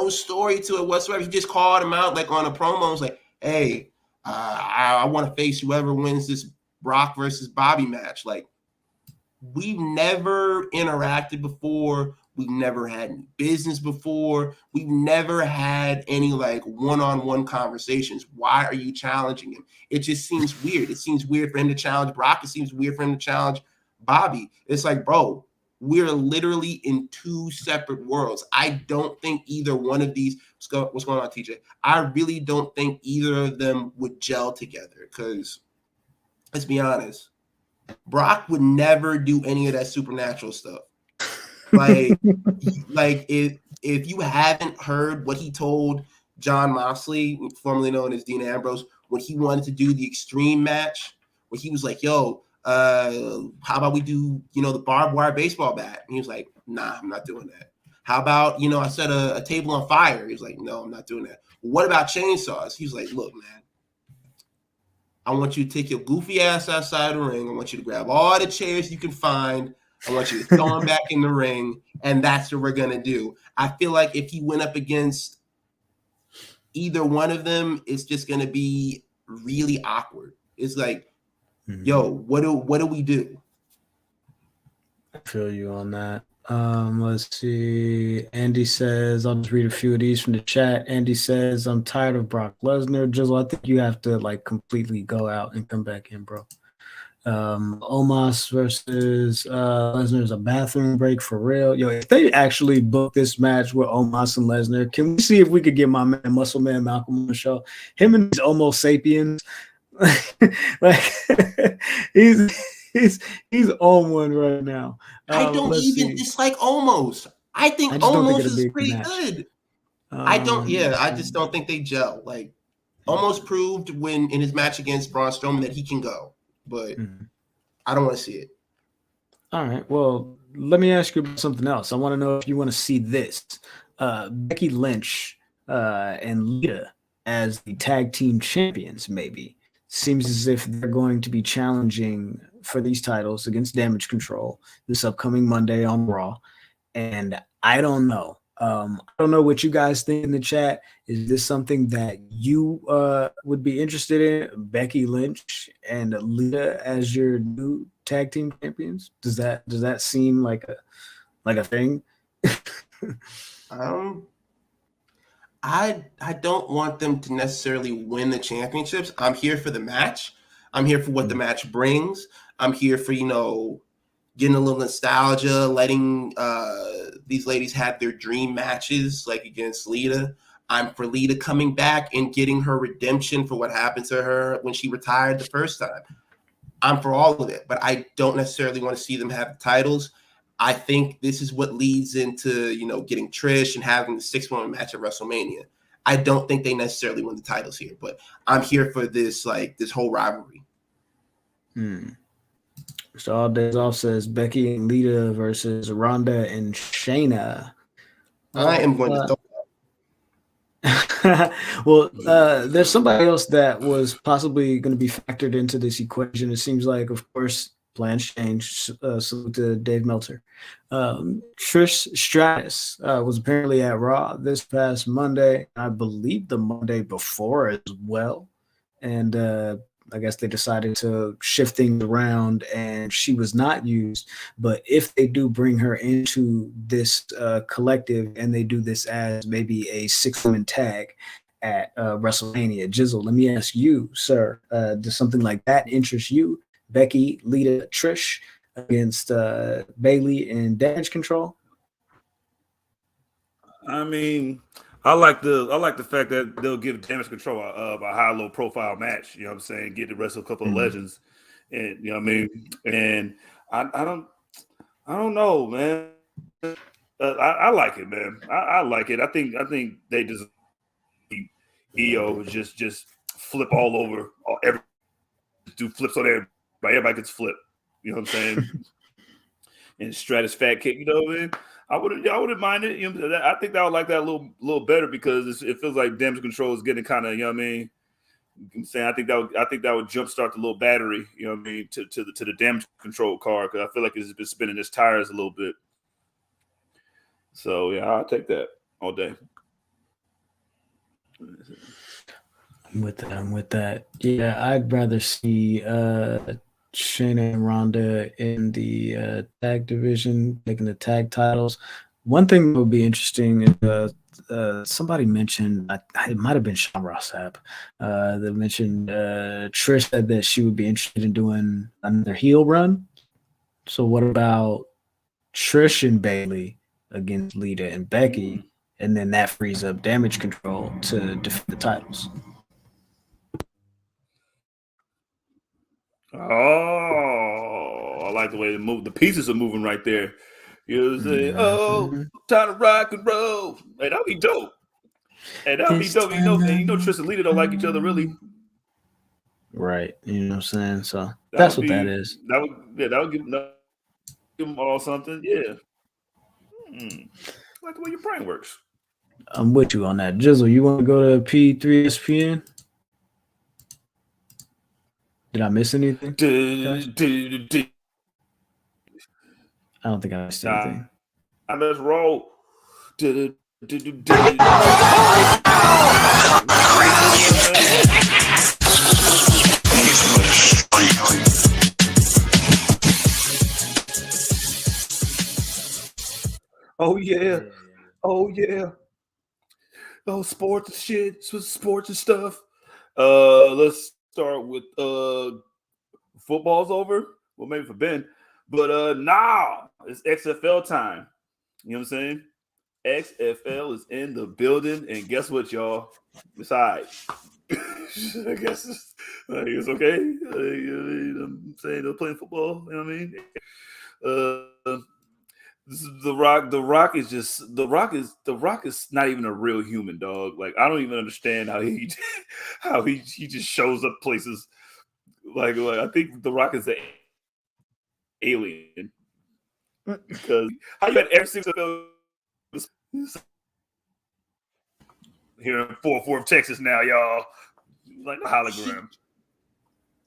story to it whatsoever. He just called him out like on a promo. It's like, hey, I want to face whoever wins this Brock versus Bobby match. Like, we've never interacted before We've never had any business before. We've never had any like one-on-one conversations. Why are you challenging him? It just seems weird. It seems weird for him to challenge Brock. It seems weird for him to challenge Bobby. It's like, bro, we're literally in two separate worlds. I don't think either one of these, what's going on, TJ? I really don't think either of them would gel together because, let's be honest, Brock would never do any of that supernatural stuff. Like if you haven't heard what he told John Moxley, formerly known as Dean Ambrose, when he wanted to do the extreme match, where he was like, yo, how about we do, the barbed wire baseball bat? And he was like, nah, I'm not doing that. How about, I set a table on fire? He was like, no, I'm not doing that. What about chainsaws? He was like, look, man, I want you to take your goofy ass outside the ring. I want you to grab all the chairs you can find. I want you to throw him back in the ring, and that's what we're going to do. I feel like if he went up against either one of them, it's just going to be really awkward. It's like, yo, what do we do? I feel you on that. Let's see. Andy says, I'll just read a few of these from the chat. Andy says, I'm tired of Brock Lesnar. Jizzle, I think you have to completely go out and come back in, bro. Omos versus Lesnar is a bathroom break for real. Yo, if they actually book this match with Omos and Lesnar, can we see if we could get my man Muscle Man Malcolm on the show? Him and his Homo sapiens, he's on one right now. I don't even dislike Omos. I think Omos is pretty good. I just don't think they gel. Like Omos proved in his match against Braun Strowman that he can go. But I don't want to see it. All right. Well, let me ask you about something else. I want to know if you want to see this. Becky Lynch and Lita as the tag team champions, maybe. Seems as if they're going to be challenging for these titles against Damage Control this upcoming Monday on Raw. And I don't know. I don't know what you guys think in the chat. Is this something that you would be interested in? Becky Lynch and Lita as your new tag team champions? Does that seem like a thing? I don't want them to necessarily win the championships. I'm here for the match. I'm here for what the match brings. I'm here for getting a little nostalgia, letting these ladies have their dream matches, like against Lita. I'm for Lita coming back and getting her redemption for what happened to her when she retired the first time. I'm for all of it, but I don't necessarily want to see them have the titles. I think this is what leads into, getting Trish and having the 6-woman match at WrestleMania. I don't think they necessarily win the titles here, but I'm here for this, this whole rivalry. So All Days Off says Becky and Lita versus Ronda and Shayna. I am going to throw well, there's somebody else that was possibly going to be factored into this equation. It seems like, of course, plans change. Salute to Dave Meltzer. Trish Stratus was apparently at Raw this past Monday. I believe the Monday before as well. And I guess they decided to shift things around and she was not used. But if they do bring her into this collective and they do this as maybe a 6-woman tag at WrestleMania, Jizzle, let me ask you, sir, does something like that interest you? Becky, Lita, Trish against Bayley and Damage Control? I mean, I like the fact that they'll give Damage Control a high-low profile match. You know what I'm saying? Get the rest of a couple of legends, and you know what I mean. And I don't know, man. I like it, man. I like it. I think they just EO just flip all over, do flips on everybody. Everybody gets flipped. You know what I'm saying? And Stratus fat kick. You know what I mean? I wouldn't mind it. I think I would like that a little better because it feels like Damage Control is getting kind of, you know what I mean? I'm saying I think that would jumpstart the little battery, you know what I mean, to the Damage Control card because I feel like it's been spinning its tires a little bit. So yeah, I'll take that all day. I'm with that. Yeah, I'd rather see Shayna and Ronda in the tag division, taking the tag titles, One thing that would be interesting is somebody mentioned, it might have been Sean Rossap, that mentioned Trish said that she would be interested in doing another heel run. So what about Trish and Bayley against Lita and Becky, and then that frees up Damage Control to defend the titles? Oh, I like the way they move. The pieces are moving right there. You know what I'm saying? Oh, time to rock and roll. Hey, that'd be dope. Hey, that'd be dope. You know, Trish and Lita don't like each other really. Right. You know what I'm saying? So that's what that is. That would give them all something. Yeah. I like the way your brain works. I'm with you on that. Jizzle, you want to go to P3 ESPN? Did I miss anything? I don't think I missed anything. Let's roll. Oh yeah. Oh yeah. Oh, sports and shit. Sports and stuff. Let's start with football's over. Well, maybe for Ben. But it's XFL time. You know what I'm saying? XFL is in the building, and guess what, y'all? It's all right. I guess it's okay. I'm saying they're playing football. You know what I mean? This is The Rock. The Rock is not even a real human, dog. Like, I don't even understand how he just shows up places. Like I think The Rock is an alien because how you had every single here in Fort Worth, Texas now, y'all. Like a hologram.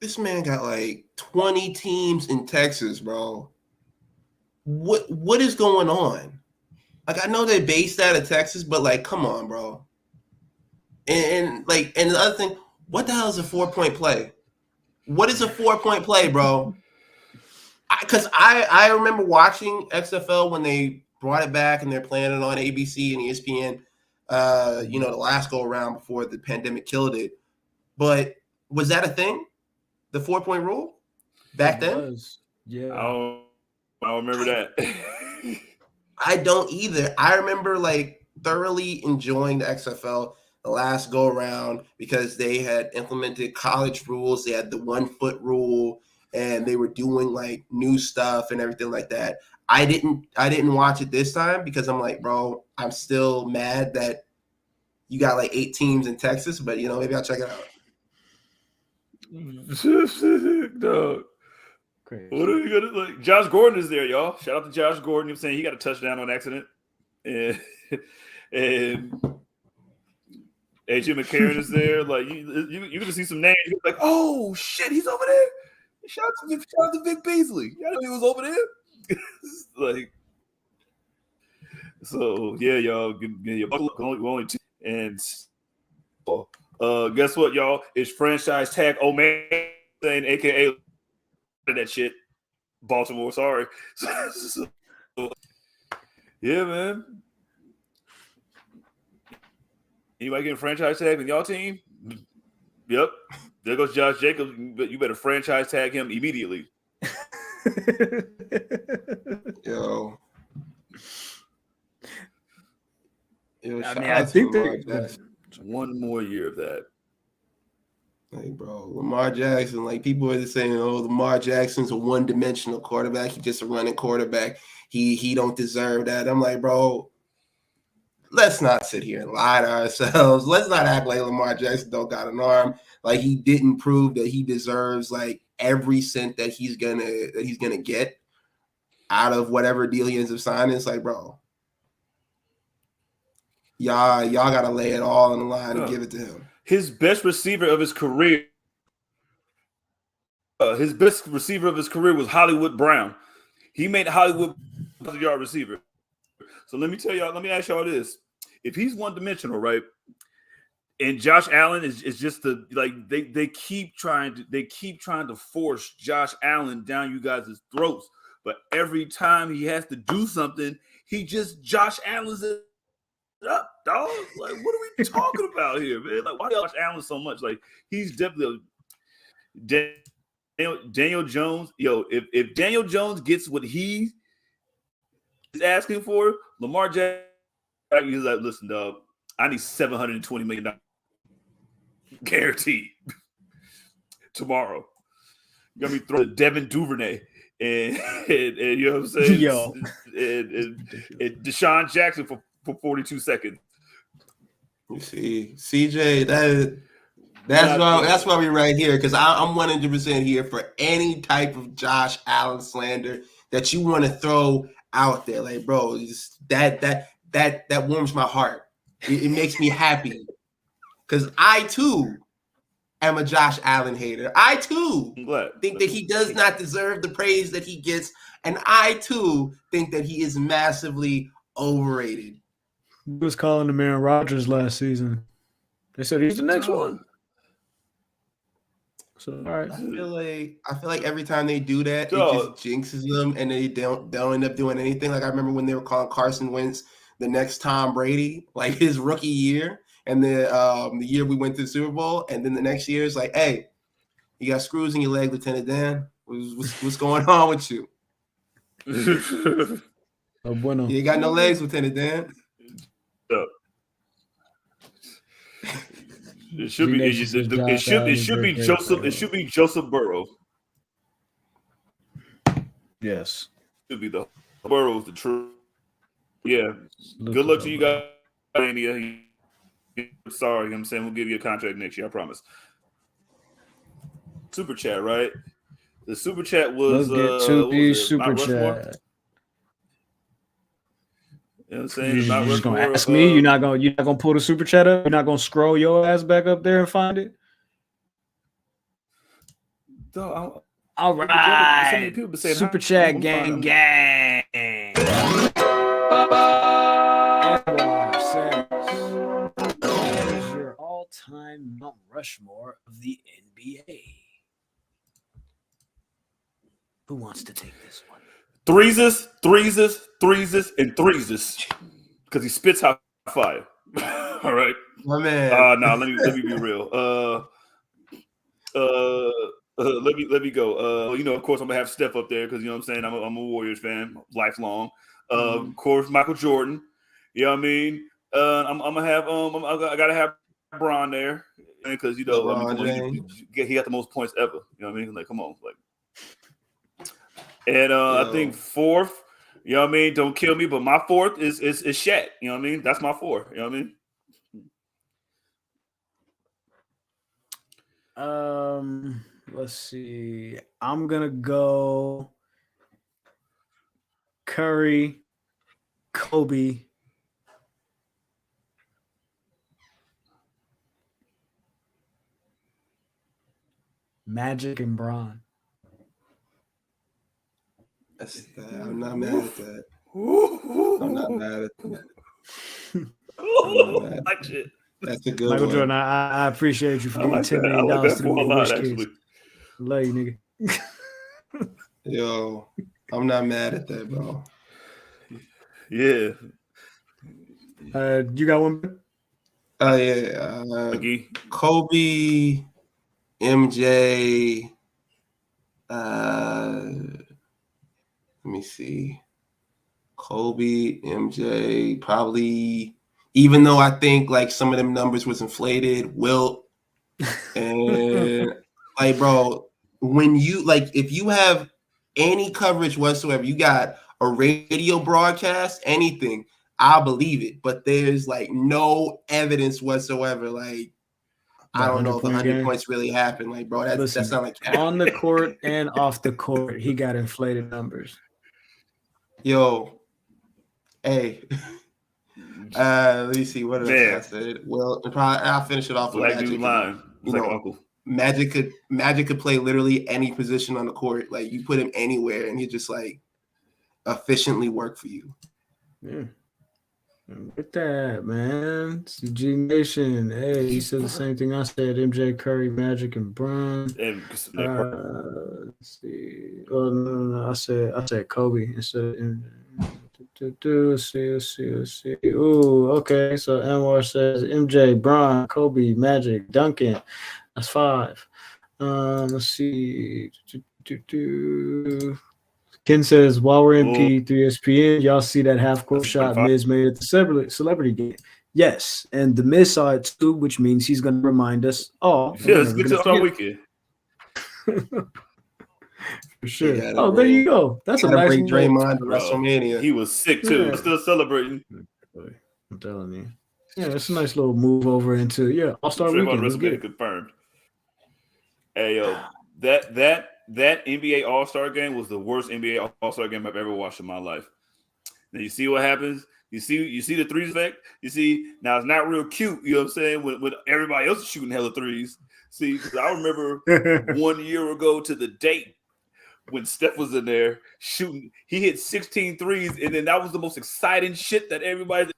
This man got like 20 teams in Texas, bro. What is going on? Like, I know they're based out of Texas, but like, come on, bro. And the other thing, what the hell is a 4-point play? What is a 4-point play, bro? Because I remember watching XFL when they brought it back and they're playing it on ABC and ESPN, the last go around before the pandemic killed it. But was that a thing? The 4-point rule back then? Yeah. I don't remember that. I don't either. I remember like thoroughly enjoying the XFL the last go around because they had implemented college rules. They had the 1-foot rule and they were doing like new stuff and everything like that. I didn't watch it this time because I'm like, bro, I'm still mad that you got like 8 teams in Texas, but maybe I'll check it out. Dog. What are you gonna like? Josh Gordon is there, y'all. Shout out to Josh Gordon. You know what I'm saying? He got a touchdown on accident. And AJ McCarron is there. Like you're gonna see some names. You're like, oh shit, he's over there. Shout out to Vic Beasley. You know he was over there. Like, so yeah, y'all. Buckle up. Only 2. And guess what, y'all? It's franchise tag Omos, aka that shit. Baltimore, sorry. So, yeah, man. Anybody getting franchise tag in y'all team? Yep. There goes Josh Jacobs. You better franchise tag him immediately. Yo, I think there's one more year of that. Like, bro, Lamar Jackson, like people are saying, oh, Lamar Jackson's a one-dimensional quarterback. He's just a running quarterback. He don't deserve that. I'm like, bro, let's not sit here and lie to ourselves. Let's not act like Lamar Jackson don't got an arm. Like, he didn't prove that he deserves like every cent that he's gonna get out of whatever deal he ends up signing. It's like, bro, y'all gotta lay it all on the line and give it to him. His best receiver of his career. Was Hollywood Brown. He made Hollywood a yard receiver. So let me ask y'all this: if he's one-dimensional, right, and Josh Allen is just they keep trying to force Josh Allen down you guys' throats, but every time he has to do something, He just Josh Allen's it up, dog. Like, what are we talking about here, man? Like, why do Josh Allen so much? Like, he's definitely Daniel Jones. Yo, if Daniel Jones gets what he is asking for, Lamar Jackson, he's like, listen, dog, I need $720 million guaranteed tomorrow. You got me throwing Devin Duvernay and you know what I'm saying? Yo. And Deshaun Jackson for 42 seconds. You see, CJ, that's why we're right here, because I'm 100% here for any type of Josh Allen slander that you want to throw out there. Like, bro, just that warms my heart. It makes me happy, because I too am a Josh Allen hater. I too think that he does not deserve the praise that he gets, and I too think that he is massively overrated. He was calling the man Rodgers last season. They said he's the next one. So all right. I feel like every time they do that, it just jinxes them, and they don't end up doing anything. Like, I remember when they were calling Carson Wentz the next Tom Brady, like his rookie year, and the year we went to the Super Bowl, and then the next year it's like, hey, you got screws in your leg, Lieutenant Dan. What's going on with you? Oh, bueno. You got no legs, Lieutenant Dan. It should be Joseph Burrow. Yes. Should be the Burrow's the truth. Yeah. Good luck to you guys. Sorry, I'm saying we'll give you a contract next year, I promise. Super chat, right? The super chat was let's get to the super chat. You know what I'm saying? You're just gonna ask me. You're not gonna pull the super chat up. You're not gonna scroll your ass back up there and find it. All right. Super chat gang. What is your all-time Mount Rushmore of the NBA? Who wants to take this one? Threeses, and threeses. Because he spits hot fire. All right. My man. Let me be real. Let me go. Of course I'm gonna have Steph up there because you know what I'm saying, I'm a Warriors fan, lifelong. Of course, Michael Jordan. You know what I mean? I'm gonna have I gotta have Bron there because he got the most points ever. You know what I mean? Like, come on, like. And I think fourth, you know what I mean? Don't kill me, but my fourth is Shaq. You know what I mean? That's my four. You know what I mean? Let's see. I'm gonna go Curry, Kobe, Magic, and Bron. I'm not mad at that. I'm not mad at that. Like shit. That's a good Michael one. Jordan, I appreciate you for getting $10 million to the Wish Kids. Love you, nigga. Yo, I'm not mad at that, bro. Yeah. You got one? Yeah. Kobe, MJ. Let me see. Kobe, MJ, probably. Even though I think like some of them numbers was inflated, Wilt, and like, bro, when you if you have any coverage whatsoever, you got a radio broadcast, anything, I'll believe it. But there's like no evidence whatsoever. Like, I don't know if 100 points really happened. Like, bro, that's not like on the court and off the court, he got inflated numbers. Yo, hey. Let me see what else I said. Well, I'll finish it off with Black Magic. dude line. Like Uncle. Magic could play literally any position on the court. Like, you put him anywhere, and he just like efficiently work for you. Yeah. Get that, man. It's the G Nation. Hey, he said the same thing I said. MJ, Curry, Magic, and Bron. Let's see. Oh no. I said Kobe instead of MJ. Let's see. Ooh, okay. So Anwar says MJ, Braun, Kobe, Magic, Duncan. That's 5. Let's see. Ken says, while we're in P3SPN, y'all see that half-court shot Miz made at the celebrity game. Yes, and the Miz saw it too, which means he's going to remind us all. Yeah, let's get to our weekend. For sure. There you go. That's a nice bring Draymond to WrestleMania. He was sick too. Yeah. Still celebrating. I'm telling you. Yeah, it's a nice little move over into All-Star Weekend. Let's get it confirmed. Hey yo, that NBA All-Star game was the worst NBA All-Star game I've ever watched in my life. Now you see what happens. You see the threes effect. You see now it's not real cute. You know what I'm saying? When everybody else is shooting hella threes. See, because I remember 1 year ago to the date when Steph was in there shooting, he hit 16 threes, and then that was the most exciting shit that everybody.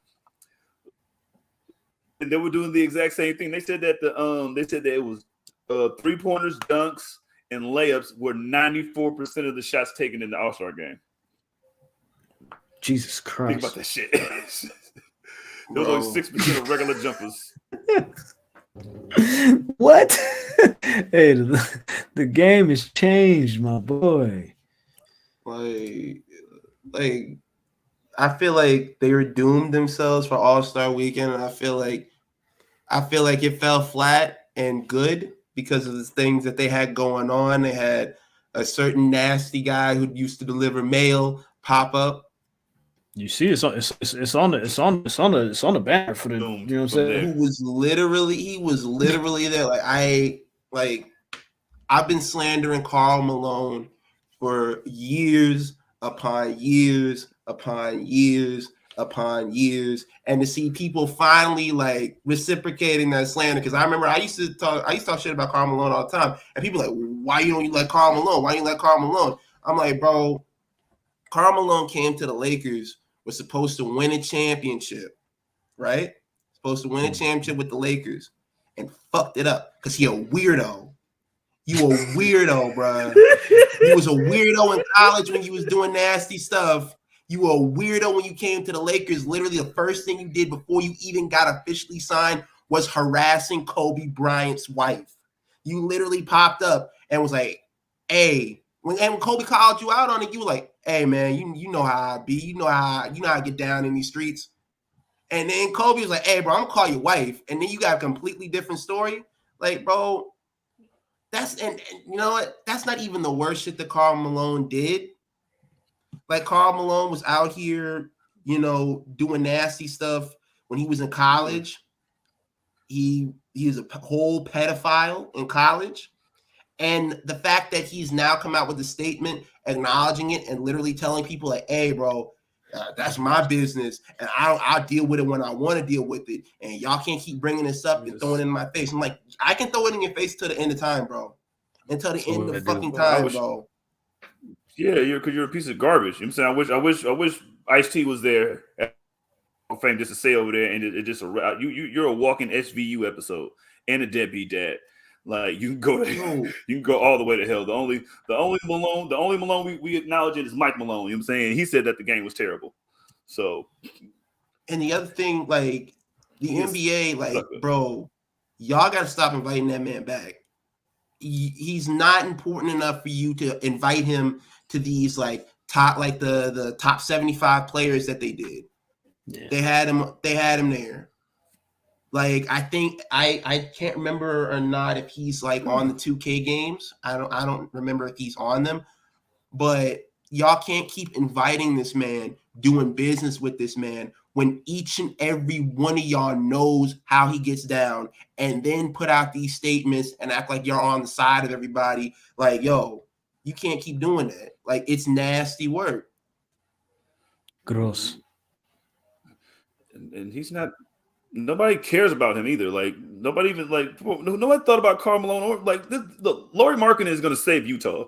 And they were doing the exact same thing. They said that it was 3-pointers, dunks, and layups were 94% of the shots taken in the All-Star game. Jesus Christ! Think about that shit. There was only 6% of regular jumpers. What? Hey, the game has changed, my boy. Like I feel like they were doomed themselves for All-Star Weekend, and I feel like it fell flat and good because of the things that they had going on. They had a certain nasty guy who used to deliver mail pop up. You see, it's on the banner for the. You know what I'm saying? He was literally there. I've been slandering Karl Malone for years upon years upon years upon years, and to see people finally reciprocating that slander. Because I remember I used to talk shit about Karl Malone all the time, and people why you don't like Karl Malone? Why you like Karl Malone? I'm like, bro, Karl Malone came to the Lakers, was supposed to win a championship, right? Supposed to win a championship with the Lakers, and fucked it up because he a weirdo. You a weirdo, bro. You was a weirdo in college when you was doing nasty stuff. You were a weirdo when you came to the Lakers. Literally, the first thing you did before you even got officially signed was harassing Kobe Bryant's wife. You literally popped up and was like, hey, when Kobe called you out on it, you were like, hey, man, you know how I be. You know how I get down in these streets. And then Kobe was like, hey, bro, I'm going to call your wife. And then you got a completely different story. Like, bro, and you know what? That's not even the worst shit that Karl Malone did. Like, Karl Malone was out here, doing nasty stuff when he was in college. He is a whole pedophile in college. And the fact that he's now come out with a statement acknowledging it and literally telling people like, hey, bro, that's my business. And I'll deal with it when I want to deal with it. And y'all can't keep bringing this up and throwing it in my face. I'm like, I can throw it in your face till the end of time, bro. Until the end of fucking time, bro. Yeah, because you're a piece of garbage. You know what I'm saying? I wish Ice-T was there at Fame just to say over there, and it just you're a walking SVU episode and a deadbeat dad. Like, you can go all the way to hell. The only Malone we acknowledge it is Mike Malone. You know what I'm saying? He said that the game was terrible. So, and the other thing, the NBA, bro, y'all got to stop inviting that man back. He's not important enough for you to invite him to these top the top 75 players that they did. Yeah. They had him there. I think I can't remember or not if he's on the 2K games. I don't remember if he's on them, but y'all can't keep inviting this man, doing business with this man when each and every one of y'all knows how he gets down, and then put out these statements and act like you're on the side of everybody. Yo, you can't keep doing that. It's nasty work. Gross. And he's not. Nobody cares about him either. Nobody even nobody thought about Karl Malone. Or look, Lauri Markkanen is going to save Utah.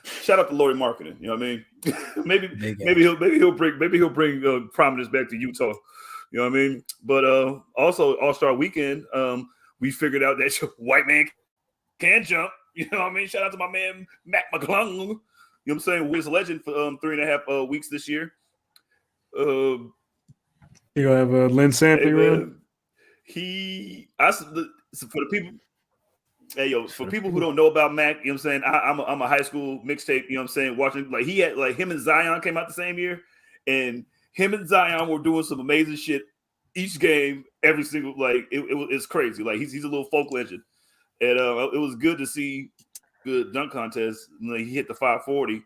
Shout out to Lauri Markkanen. You know what I mean? maybe he'll bring prominence back to Utah. You know what I mean? But also All-Star Weekend, we figured out that white man can jump. You know what I mean? Shout out to my man Mac McClung. You know what I'm saying? Wiz legend for 3.5 weeks this year. You gonna have a Lynch sampling room? So for the people. Hey yo, for people who don't know about Mac, you know what I'm saying? I'm a high school mixtape, you know what I'm saying, watching like he had like him and Zion came out the same year, and him and Zion were doing some amazing shit each game, every single like it's crazy. Like he's a little folk legend. And it was good to see the dunk contest. Like, he hit the 540.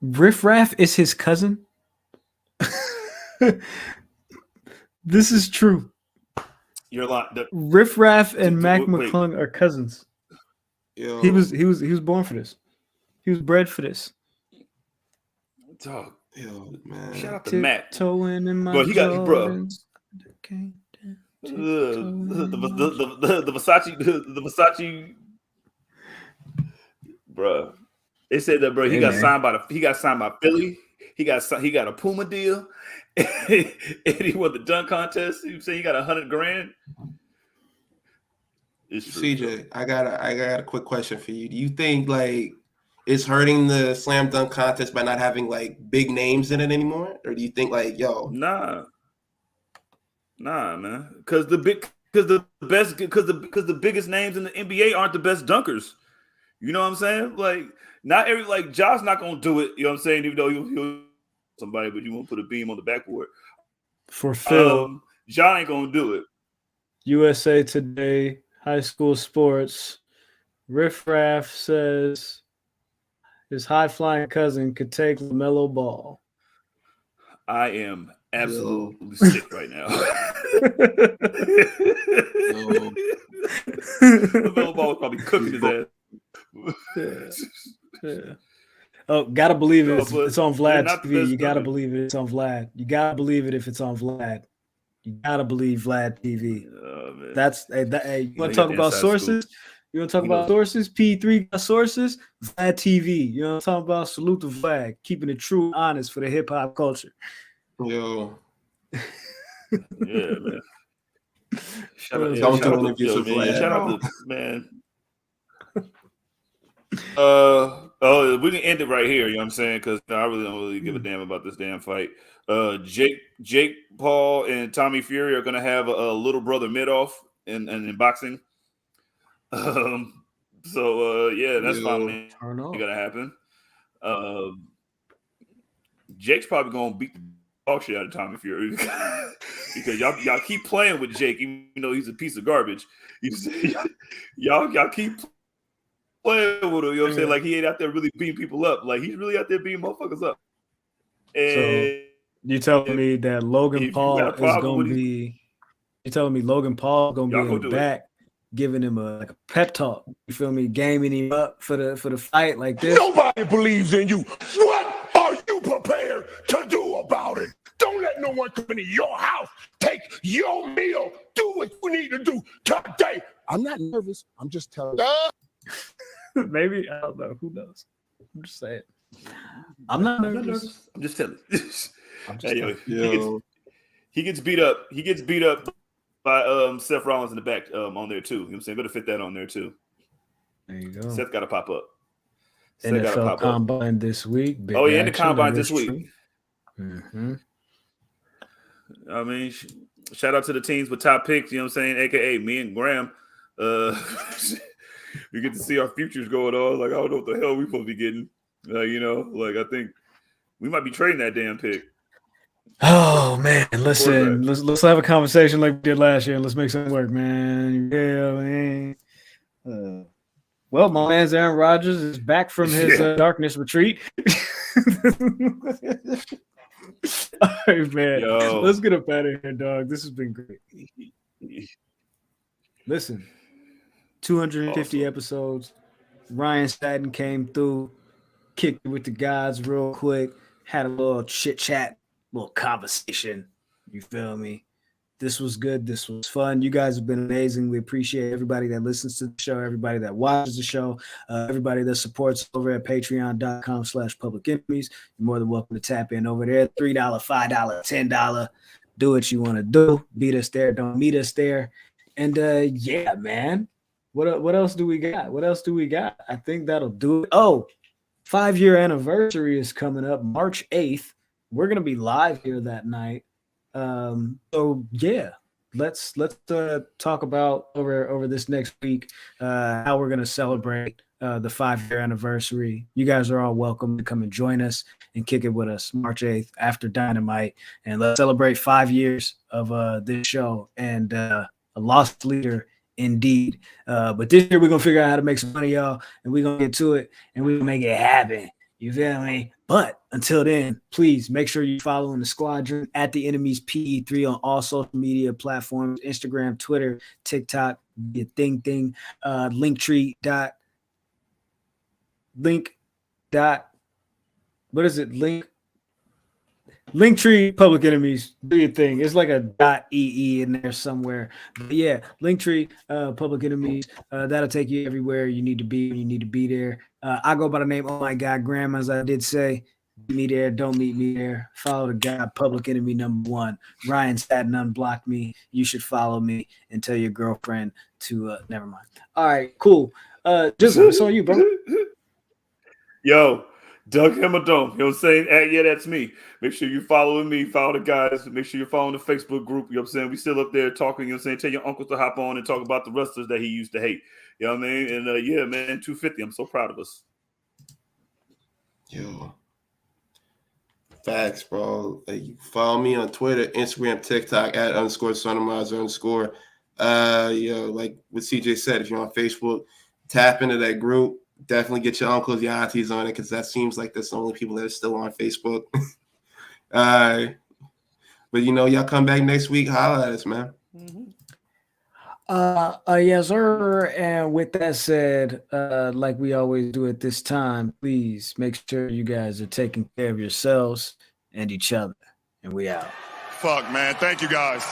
Riff Raff is his cousin. This is true. You're lying. Riff Raff and Mac McClung are cousins. Yo. He was born for this. He was bred for this. Dog. Yo, man. Shout out to Mac. Toeing in my bro, he got bro. The Versace, bro. They said that, bro. He got signed by Philly. He got a Puma deal, and he won the dunk contest. You say he got $100,000. It's true, CJ, I got a quick question for you. Do you think like it's hurting the slam dunk contest by not having like big names in it anymore, or do you think like Nah, man. Because the biggest names in the NBA aren't the best dunkers. You know what I'm saying? Like not every like Josh not gonna do it. You know what I'm saying? Even though he'll somebody, but you won't put a beam on the backboard. For Phil, John ain't gonna do it. USA Today, high school sports. Riff Raff says his high flying cousin could take LaMelo Ball. I am absolutely sick right now. LaMelo Ball was probably cooking his ass. Yeah. Oh, gotta believe it. It's on Vlad TV. You gotta believe it. It's on Vlad. You gotta believe it if it's on Vlad. You gotta believe Vlad TV. Oh, that's hey. You want to talk about sources? You want to talk about sources? P3 got sources. Vlad TV. You know what I'm talking about? Salute to Vlad, keeping it true, and honest for the hip hop culture. Yo. Yeah, man. Shout out to man. We can end it right here, you know what I'm saying? Because I really don't really give a damn about this damn fight. Jake Paul and Tommy Fury are gonna have a little brother mid-off in boxing. Yeah, that's finally gonna happen. Jake's probably gonna beat the dog shit out of Tommy Fury because y'all keep playing with Jake, even though he's a piece of garbage. Y'all keep playing with him, you know what I'm saying? Like he ain't out there really beating people up. Like he's really out there beating motherfuckers up. And so you telling me that Logan Paul is gonna be? You telling me Logan Paul is gonna be in the back, giving him a pep talk? You feel me? Gaming him up for the fight like this. Nobody believes in you. What are you prepared to do about it? Don't let no one come into your house, take your meal, do what you need to do today. I'm not nervous. I'm just telling you. Maybe, I don't know. Who knows? I'm just saying. I'm not nervous. I'm just telling you. He gets beat up. He gets beat up by Seth Rollins in the back on there too. You know what I'm saying? Better fit that on there too. There you go. Seth got to pop up. NFL Combine this week. Big action, the Combine this week. Mm-hmm. I mean, shout out to the teams with top picks, you know what I'm saying? AKA me and Graham. We get to see our futures going on. Like, I don't know what the hell we're supposed to be getting. I think we might be trading that damn pick. Oh man, listen, let's have a conversation like we did last year and let's make something work, man. Yeah, man. Well, my man's Aaron Rodgers is back from his darkness retreat. All right, man. Let's get up out of here, dog. This has been great. Listen, 250 episodes. Ryan Satin came through, kicked it with the guys real quick, had a little chit chat, little conversation. You feel me? This was good. This was fun. You guys have been amazing. We appreciate everybody that listens to the show, everybody that watches the show, everybody that supports over at patreon.com/publicenemies. You're more than welcome to tap in over there. $3, $5, $10. Do what you want to do. Beat us there. Don't meet us there. And yeah, man. What else do we got? I think that'll do it. Oh, 5-year anniversary is coming up March 8th. we're gonna be live here that night. So yeah, let's talk about over this next week how we're gonna celebrate the 5-year anniversary. You guys are all welcome to come and join us and kick it with us March 8th after Dynamite, and let's celebrate 5 years of this show and a lost leader indeed. But this year we're gonna figure out how to make some money, y'all, and we're gonna get to it and we're gonna make it happen. You feel me? But until then, please make sure you're following the squadron at the enemies PE3 on all social media platforms: Instagram, Twitter, TikTok, the thing, Linktree what is it? Linktree Public Enemies, do your thing. It's like a .ee in there somewhere. But yeah, Linktree Public Enemies. That'll take you everywhere you need to be when you need to be there. I go by the name, oh my God, Graham, as I did say. Meet me there, don't meet me there. Follow the guy, Public Enemy #1. Ryan Satin unblocked me. You should follow me and tell your girlfriend to never mind. All right, cool. Jizzle, it's on you, bro. Yo, Doug Hammerdome, you know what I'm saying? Yeah, that's me. Make sure you're following me, follow the guys. Make sure you're following the Facebook group. You know what I'm saying? We still up there talking, you know what I'm saying? Tell your uncle to hop on and talk about the wrestlers that he used to hate. You know what I mean? And yeah, man, 250. I'm so proud of us. Yo. Facts, bro. Like, you follow me on Twitter, Instagram, TikTok at _Sonamize_. Yo, like what CJ said, if you're on Facebook, tap into that group. Definitely get your uncles, your aunties on it, because that seems like that's the only people that are still on Facebook. But y'all come back next week, holla at us, man. Yes, sir. And with that said, like we always do at this time, please make sure you guys are taking care of yourselves and each other. And we out. Fuck, man. Thank you, guys.